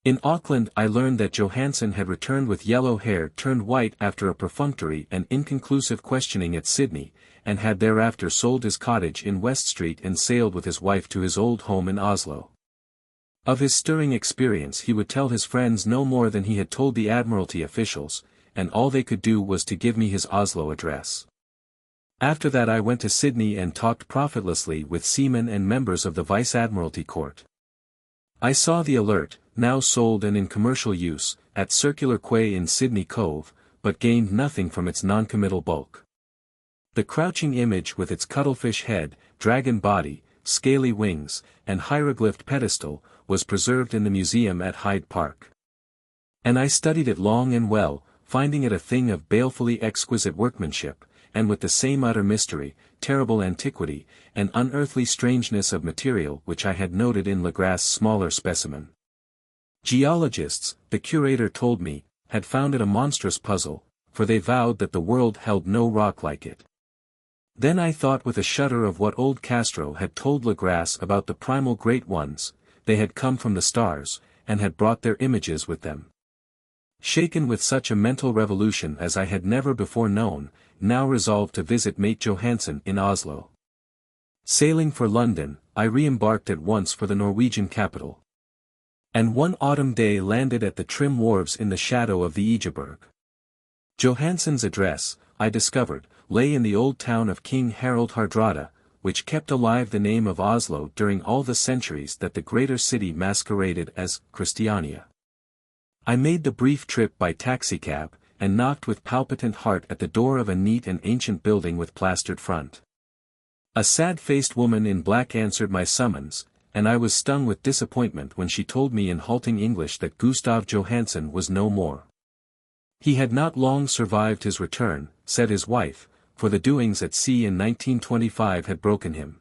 In Auckland I learned that Johansen had returned with yellow hair turned white after a perfunctory and inconclusive questioning at Sydney, and had thereafter sold his cottage in West Street and sailed with his wife to his old home in Oslo. Of his stirring experience he would tell his friends no more than he had told the Admiralty officials, and all they could do was to give me his Oslo address. After that I went to Sydney and talked profitlessly with seamen and members of the Vice-Admiralty Court. I saw the Alert, now sold and in commercial use, at Circular Quay in Sydney Cove, but gained nothing from its noncommittal bulk. The crouching image with its cuttlefish head, dragon body, scaly wings, and hieroglyphed pedestal, was preserved in the museum at Hyde Park. And I studied it long and well, finding it a thing of balefully exquisite workmanship, and with the same utter mystery, terrible antiquity, and unearthly strangeness of material which I had noted in Legrass's smaller specimen. Geologists, the curator told me, had found it a monstrous puzzle, for they vowed that the world held no rock like it. Then I thought with a shudder of what old Castro had told Legrasse about the primal great ones. They had come from the stars, and had brought their images with them. Shaken with such a mental revolution as I had never before known, now resolved to visit mate Johansen in Oslo. Sailing for London, I re-embarked at once for the Norwegian capital. And one autumn day landed at the trim wharves in the shadow of the Egeberg. Johansen's address, I discovered, lay in the old town of King Harald Hardrada, which kept alive the name of Oslo during all the centuries that the greater city masqueraded as Christiania. I made the brief trip by taxicab, and knocked with palpitant heart at the door of a neat and ancient building with plastered front. A sad-faced woman in black answered my summons, and I was stung with disappointment when she told me in halting English that Gustav Johansen was no more. He had not long survived his return, said his wife, for the doings at sea in 1925 had broken him.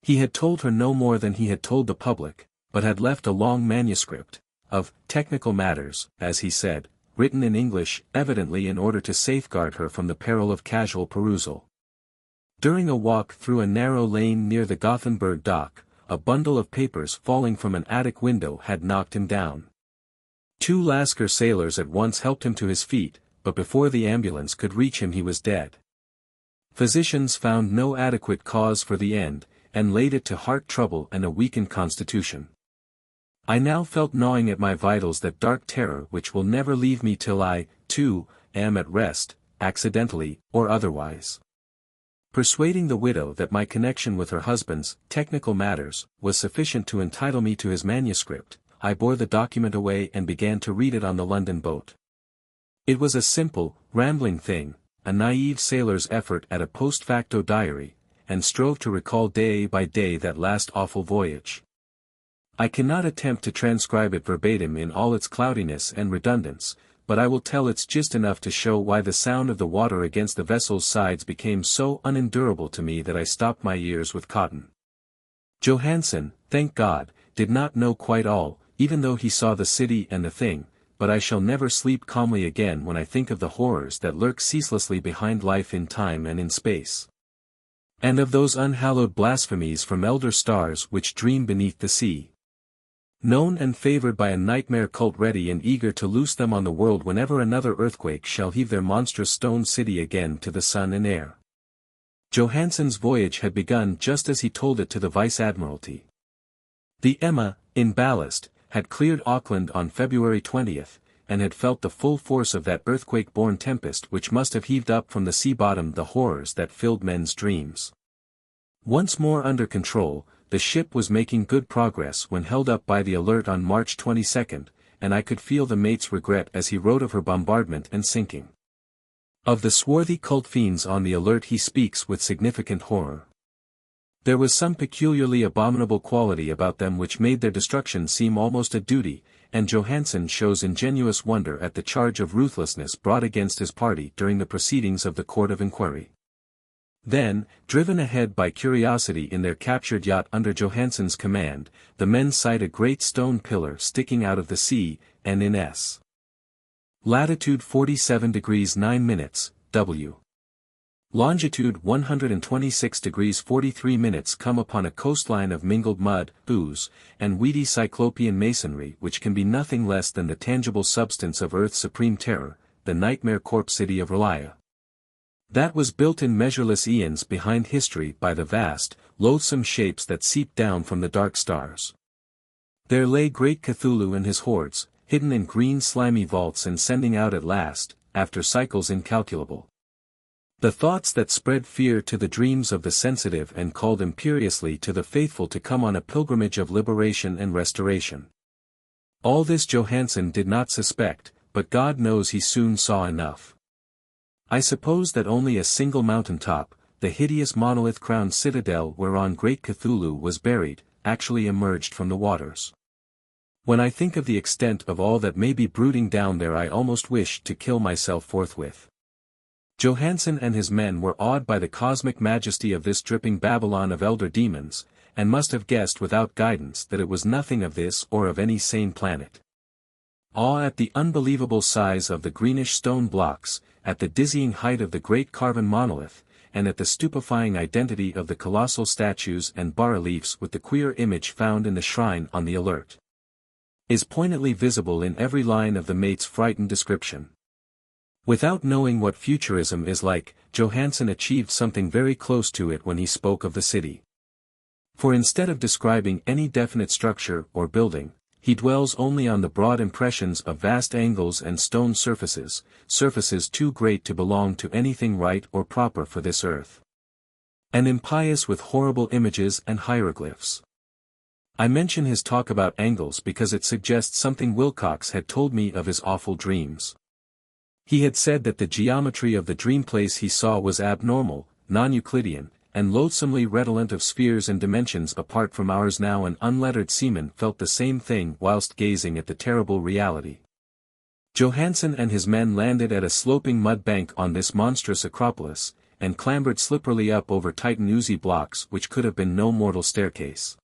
He had told her no more than he had told the public, but had left a long manuscript, of technical matters, as he said, written in English, evidently in order to safeguard her from the peril of casual perusal. During a walk through a narrow lane near the Gothenburg dock, a bundle of papers falling from an attic window had knocked him down. 2 Lascar sailors at once helped him to his feet, but before the ambulance could reach him he was dead. Physicians found no adequate cause for the end, and laid it to heart trouble and a weakened constitution. I now felt gnawing at my vitals that dark terror which will never leave me till I, too, am at rest, accidentally, or otherwise. Persuading the widow that my connection with her husband's technical matters was sufficient to entitle me to his manuscript, I bore the document away and began to read it on the London boat. It was a simple, rambling thing, a naive sailor's effort at a post facto diary, and strove to recall day by day that last awful voyage. I cannot attempt to transcribe it verbatim in all its cloudiness and redundance, but I will tell its gist enough to show why the sound of the water against the vessel's sides became so unendurable to me that I stopped my ears with cotton. Johansen, thank God, did not know quite all, even though he saw the city and the thing, but I shall never sleep calmly again when I think of the horrors that lurk ceaselessly behind life in time and in space. And of those unhallowed blasphemies from elder stars which dream beneath the sea. Known and favored by a nightmare cult ready and eager to loose them on the world whenever another earthquake shall heave their monstrous stone city again to the sun and air. Johansen's voyage had begun just as he told it to the Vice-Admiralty. The Emma, in ballast, had cleared Auckland on February 20th, and had felt the full force of that earthquake-born tempest which must have heaved up from the sea bottom the horrors that filled men's dreams. Once more under control, the ship was making good progress when held up by the Alert on March 22nd, and I could feel the mate's regret as he wrote of her bombardment and sinking. Of the swarthy cult fiends on the Alert he speaks with significant horror. There was some peculiarly abominable quality about them which made their destruction seem almost a duty, and Johansen shows ingenuous wonder at the charge of ruthlessness brought against his party during the proceedings of the Court of Inquiry. Then, driven ahead by curiosity in their captured yacht under Johansen's command, the men sight a great stone pillar sticking out of the sea, and in s. latitude 47 degrees 9 minutes, W. longitude 126 degrees 43 minutes come upon a coastline of mingled mud, ooze, and weedy cyclopean masonry which can be nothing less than the tangible substance of Earth's supreme terror, the nightmare corpse city of Relia. That was built in measureless eons behind history by the vast, loathsome shapes that seep down from the dark stars. There lay great Cthulhu and his hordes, hidden in green slimy vaults and sending out at last, after cycles incalculable, the thoughts that spread fear to the dreams of the sensitive and called imperiously to the faithful to come on a pilgrimage of liberation and restoration. All this Johansen did not suspect, but God knows he soon saw enough. I suppose that only a single mountain-top, the hideous monolith-crowned citadel whereon great Cthulhu was buried, actually emerged from the waters. When I think of the extent of all that may be brooding down there I almost wish to kill myself forthwith. Johansen and his men were awed by the cosmic majesty of this dripping Babylon of elder demons, and must have guessed without guidance that it was nothing of this or of any sane planet. Awe at the unbelievable size of the greenish stone blocks, at the dizzying height of the great carven monolith, and at the stupefying identity of the colossal statues and bas-reliefs with the queer image found in the shrine on the alert, is poignantly visible in every line of the mate's frightened description. Without knowing what futurism is like, Johansen achieved something very close to it when he spoke of the city. For instead of describing any definite structure or building, he dwells only on the broad impressions of vast angles and stone surfaces, surfaces too great to belong to anything right or proper for this earth, and impious with horrible images and hieroglyphs. I mention his talk about angles because it suggests something Wilcox had told me of his awful dreams. He had said that the geometry of the dream place he saw was abnormal, non-Euclidean, and loathsomely redolent of spheres and dimensions apart from ours. Now an unlettered seaman felt the same thing whilst gazing at the terrible reality. Johansen and his men landed at a sloping mud bank on this monstrous acropolis, and clambered slipperily up over Titan oozy blocks which could have been no mortal staircase.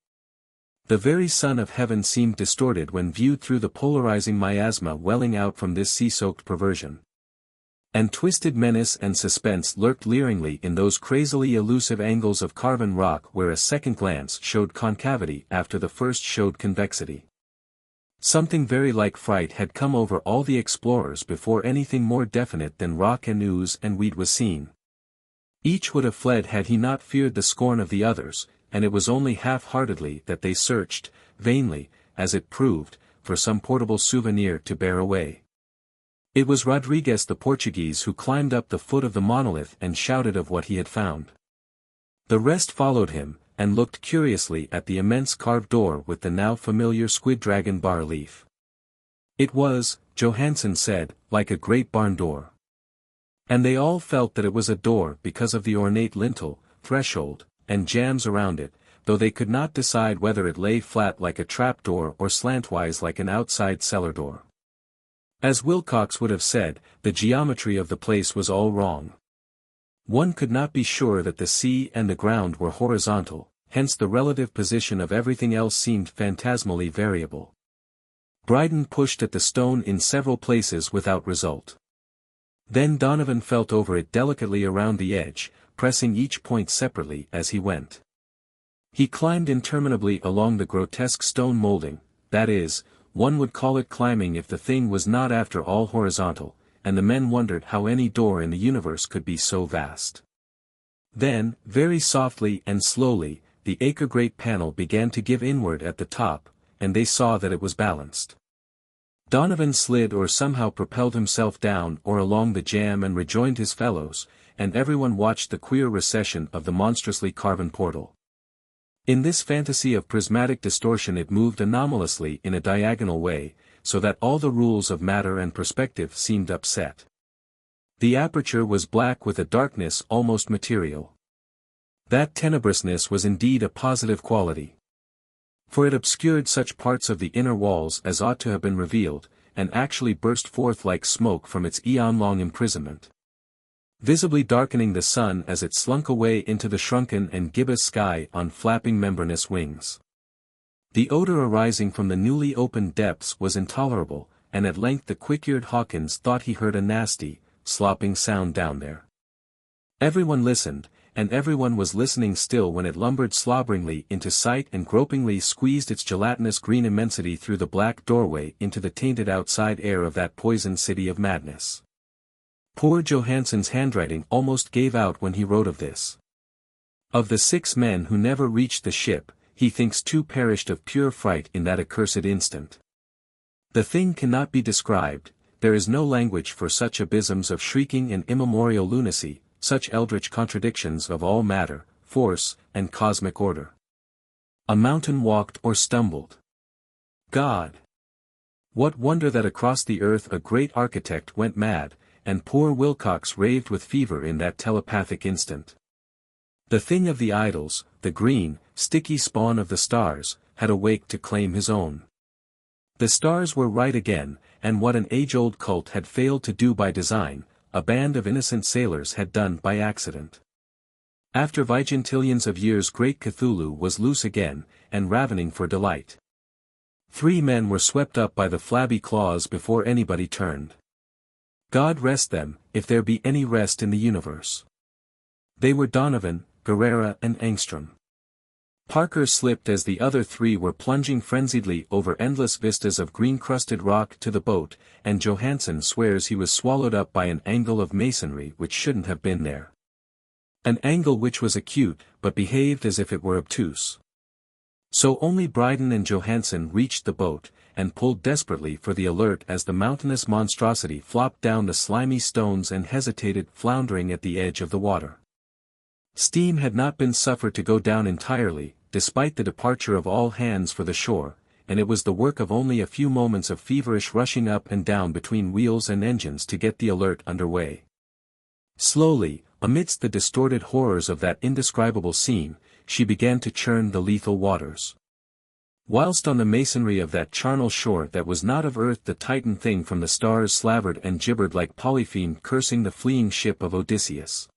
The very sun of heaven seemed distorted when viewed through the polarizing miasma welling out from this sea-soaked perversion. And twisted menace and suspense lurked leeringly in those crazily elusive angles of carven rock where a second glance showed concavity after the first showed convexity. Something very like fright had come over all the explorers before anything more definite than rock and ooze and weed was seen. Each would have fled had he not feared the scorn of the others, and it was only half-heartedly that they searched, vainly, as it proved, for some portable souvenir to bear away. It was Rodriguez the Portuguese who climbed up the foot of the monolith and shouted of what he had found. The rest followed him, and looked curiously at the immense carved door with the now familiar squid dragon bas-relief. It was, Johansen said, like a great barn door. And they all felt that it was a door because of the ornate lintel, threshold, and jambs around it, though they could not decide whether it lay flat like a trapdoor or slantwise like an outside cellar door. As Wilcox would have said, the geometry of the place was all wrong. One could not be sure that the sea and the ground were horizontal, hence the relative position of everything else seemed phantasmally variable. Bryden pushed at the stone in several places without result. Then Donovan felt over it delicately around the edge, pressing each point separately as he went. He climbed interminably along the grotesque stone molding, that is, one would call it climbing if the thing was not after all horizontal, and the men wondered how any door in the universe could be so vast. Then, very softly and slowly, the acre-great panel began to give inward at the top, and they saw that it was balanced. Donovan slid or somehow propelled himself down or along the jamb and rejoined his fellows, and everyone watched the queer recession of the monstrously carven portal. In this fantasy of prismatic distortion it moved anomalously in a diagonal way, so that all the rules of matter and perspective seemed upset. The aperture was black with a darkness almost material. That tenebrousness was indeed a positive quality. For it obscured such parts of the inner walls as ought to have been revealed, and actually burst forth like smoke from its eon-long imprisonment. visibly darkening the sun as it slunk away into the shrunken and gibbous sky on flapping membranous wings. The odor arising from the newly opened depths was intolerable, and at length the quick-eared Hawkins thought he heard a nasty, slopping sound down there. Everyone listened, and everyone was listening still when it lumbered slobberingly into sight and gropingly squeezed its gelatinous green immensity through the black doorway into the tainted outside air of that poisoned city of madness. Poor Johansen's handwriting almost gave out when he wrote of this. Of the 6 men who never reached the ship, he thinks 2 perished of pure fright in that accursed instant. The thing cannot be described, there is no language for such abysms of shrieking and immemorial lunacy, such eldritch contradictions of all matter, force, and cosmic order. A mountain walked or stumbled. God! What wonder that across the earth a great architect went mad, and poor Wilcox raved with fever in that telepathic instant. The thing of the idols, the green, sticky spawn of the stars, had awaked to claim his own. The stars were right again, and what an age-old cult had failed to do by design, a band of innocent sailors had done by accident. After vigintillions of years great Cthulhu was loose again, and ravening for delight. 3 men were swept up by the flabby claws before anybody turned. God rest them, if there be any rest in the universe. They were Donovan, Guerrera and Engstrom. Parker slipped as the other 3 were plunging frenziedly over endless vistas of green-crusted rock to the boat, and Johansen swears he was swallowed up by an angle of masonry which shouldn't have been there. An angle which was acute, but behaved as if it were obtuse. So only Bryden and Johansen reached the boat, and pulled desperately for the Alert as the mountainous monstrosity flopped down the slimy stones and hesitated floundering at the edge of the water. Steam had not been suffered to go down entirely, despite the departure of all hands for the shore, and it was the work of only a few moments of feverish rushing up and down between wheels and engines to get the Alert under way. Slowly, amidst the distorted horrors of that indescribable scene, she began to churn the lethal waters. Whilst on the masonry of that charnel shore that was not of earth the Titan thing from the stars slavered and gibbered like Polypheme cursing the fleeing ship of Odysseus.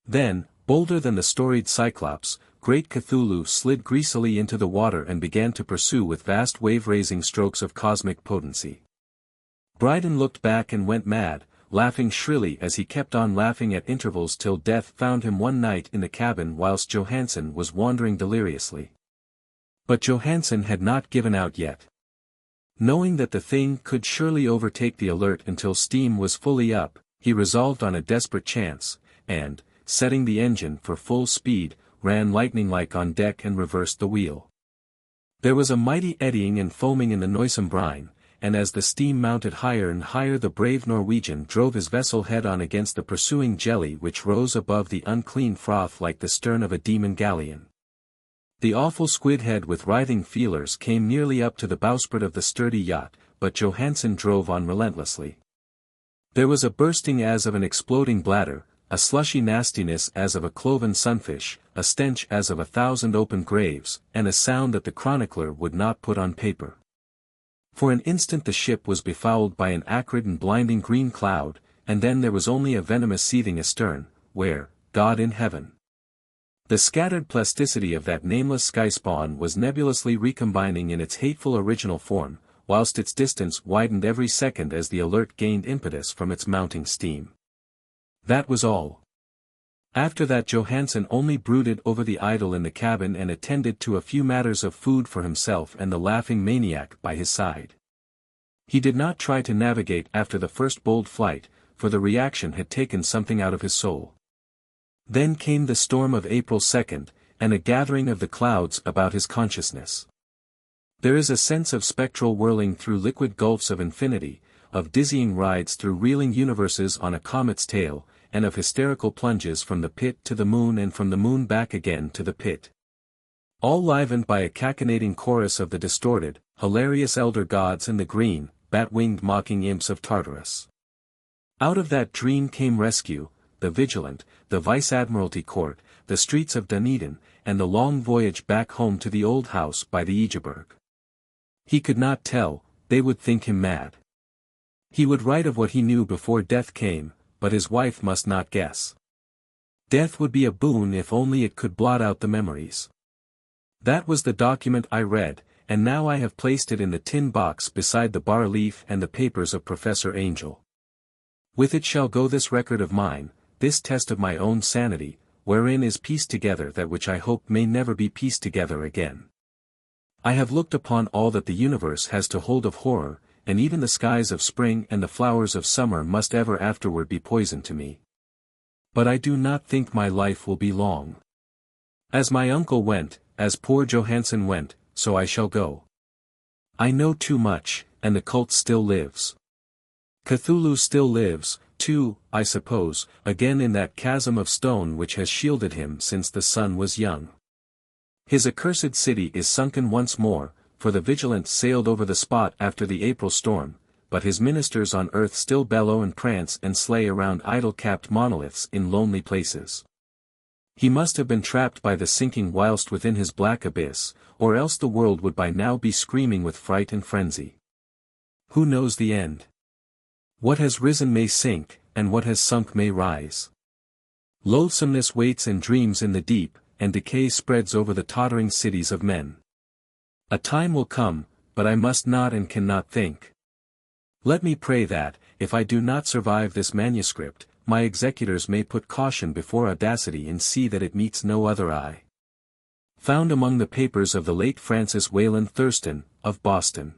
Then, bolder than the storied Cyclops, great Cthulhu slid greasily into the water and began to pursue with vast wave-raising strokes of cosmic potency. Bryden looked back and went mad, laughing shrilly as he kept on laughing at intervals till death found him one night in the cabin whilst Johansen was wandering deliriously. But Johansen had not given out yet. Knowing that the thing could surely overtake the Alert until steam was fully up, he resolved on a desperate chance, and, setting the engine for full speed, ran lightning-like on deck and reversed the wheel. There was a mighty eddying and foaming in the noisome brine, and as the steam mounted higher and higher the brave Norwegian drove his vessel head-on against the pursuing jelly which rose above the unclean froth like the stern of a demon galleon. The awful squid head with writhing feelers came nearly up to the bowsprit of the sturdy yacht, but Johansen drove on relentlessly. There was a bursting as of an exploding bladder, a slushy nastiness as of a cloven sunfish, a stench as of 1,000 open graves, and a sound that the chronicler would not put on paper. For an instant the ship was befouled by an acrid and blinding green cloud, and then there was only a venomous seething astern, where, God in heaven! The scattered plasticity of that nameless sky spawn was nebulously recombining in its hateful original form, whilst its distance widened every second as the Alert gained impetus from its mounting steam. That was all. After that Johansen only brooded over the idol in the cabin and attended to a few matters of food for himself and the laughing maniac by his side. He did not try to navigate after the first bold flight, for the reaction had taken something out of his soul. Then came the storm of April 2nd, and a gathering of the clouds about his consciousness. There is a sense of spectral whirling through liquid gulfs of infinity, of dizzying rides through reeling universes on a comet's tail, and of hysterical plunges from the pit to the moon and from the moon back again to the pit. All livened by a cachinnating chorus of the distorted, hilarious elder gods and the green, bat-winged mocking imps of Tartarus. Out of that dream came rescue, the Vigilant, the Vice-Admiralty Court, the streets of Dunedin, and the long voyage back home to the old house by the Egeberg. He could not tell, they would think him mad. He would write of what he knew before death came, but his wife must not guess. Death would be a boon if only it could blot out the memories. That was the document I read, and now I have placed it in the tin box beside the bas-relief and the papers of Professor Angell. With it shall go this record of mine, this test of my own sanity, wherein is pieced together that which I hope may never be pieced together again. I have looked upon all that the universe has to hold of horror, and even the skies of spring and the flowers of summer must ever afterward be poison to me. But I do not think my life will be long. As my uncle went, as poor Johansen went, so I shall go. I know too much, and the cult still lives. Cthulhu still lives, too, I suppose, again in that chasm of stone which has shielded him since the sun was young. His accursed city is sunken once more, for the Vigilant sailed over the spot after the April storm, but his ministers on earth still bellow and prance and slay around idol-capped monoliths in lonely places. He must have been trapped by the sinking whilst within his black abyss, or else the world would by now be screaming with fright and frenzy. Who knows the end? What has risen may sink, and what has sunk may rise. Loathsomeness waits and dreams in the deep, and decay spreads over the tottering cities of men. A time will come, but I must not and cannot think. Let me pray that, if I do not survive this manuscript, my executors may put caution before audacity and see that it meets no other eye. Found among the papers of the late Francis Wayland Thurston, of Boston.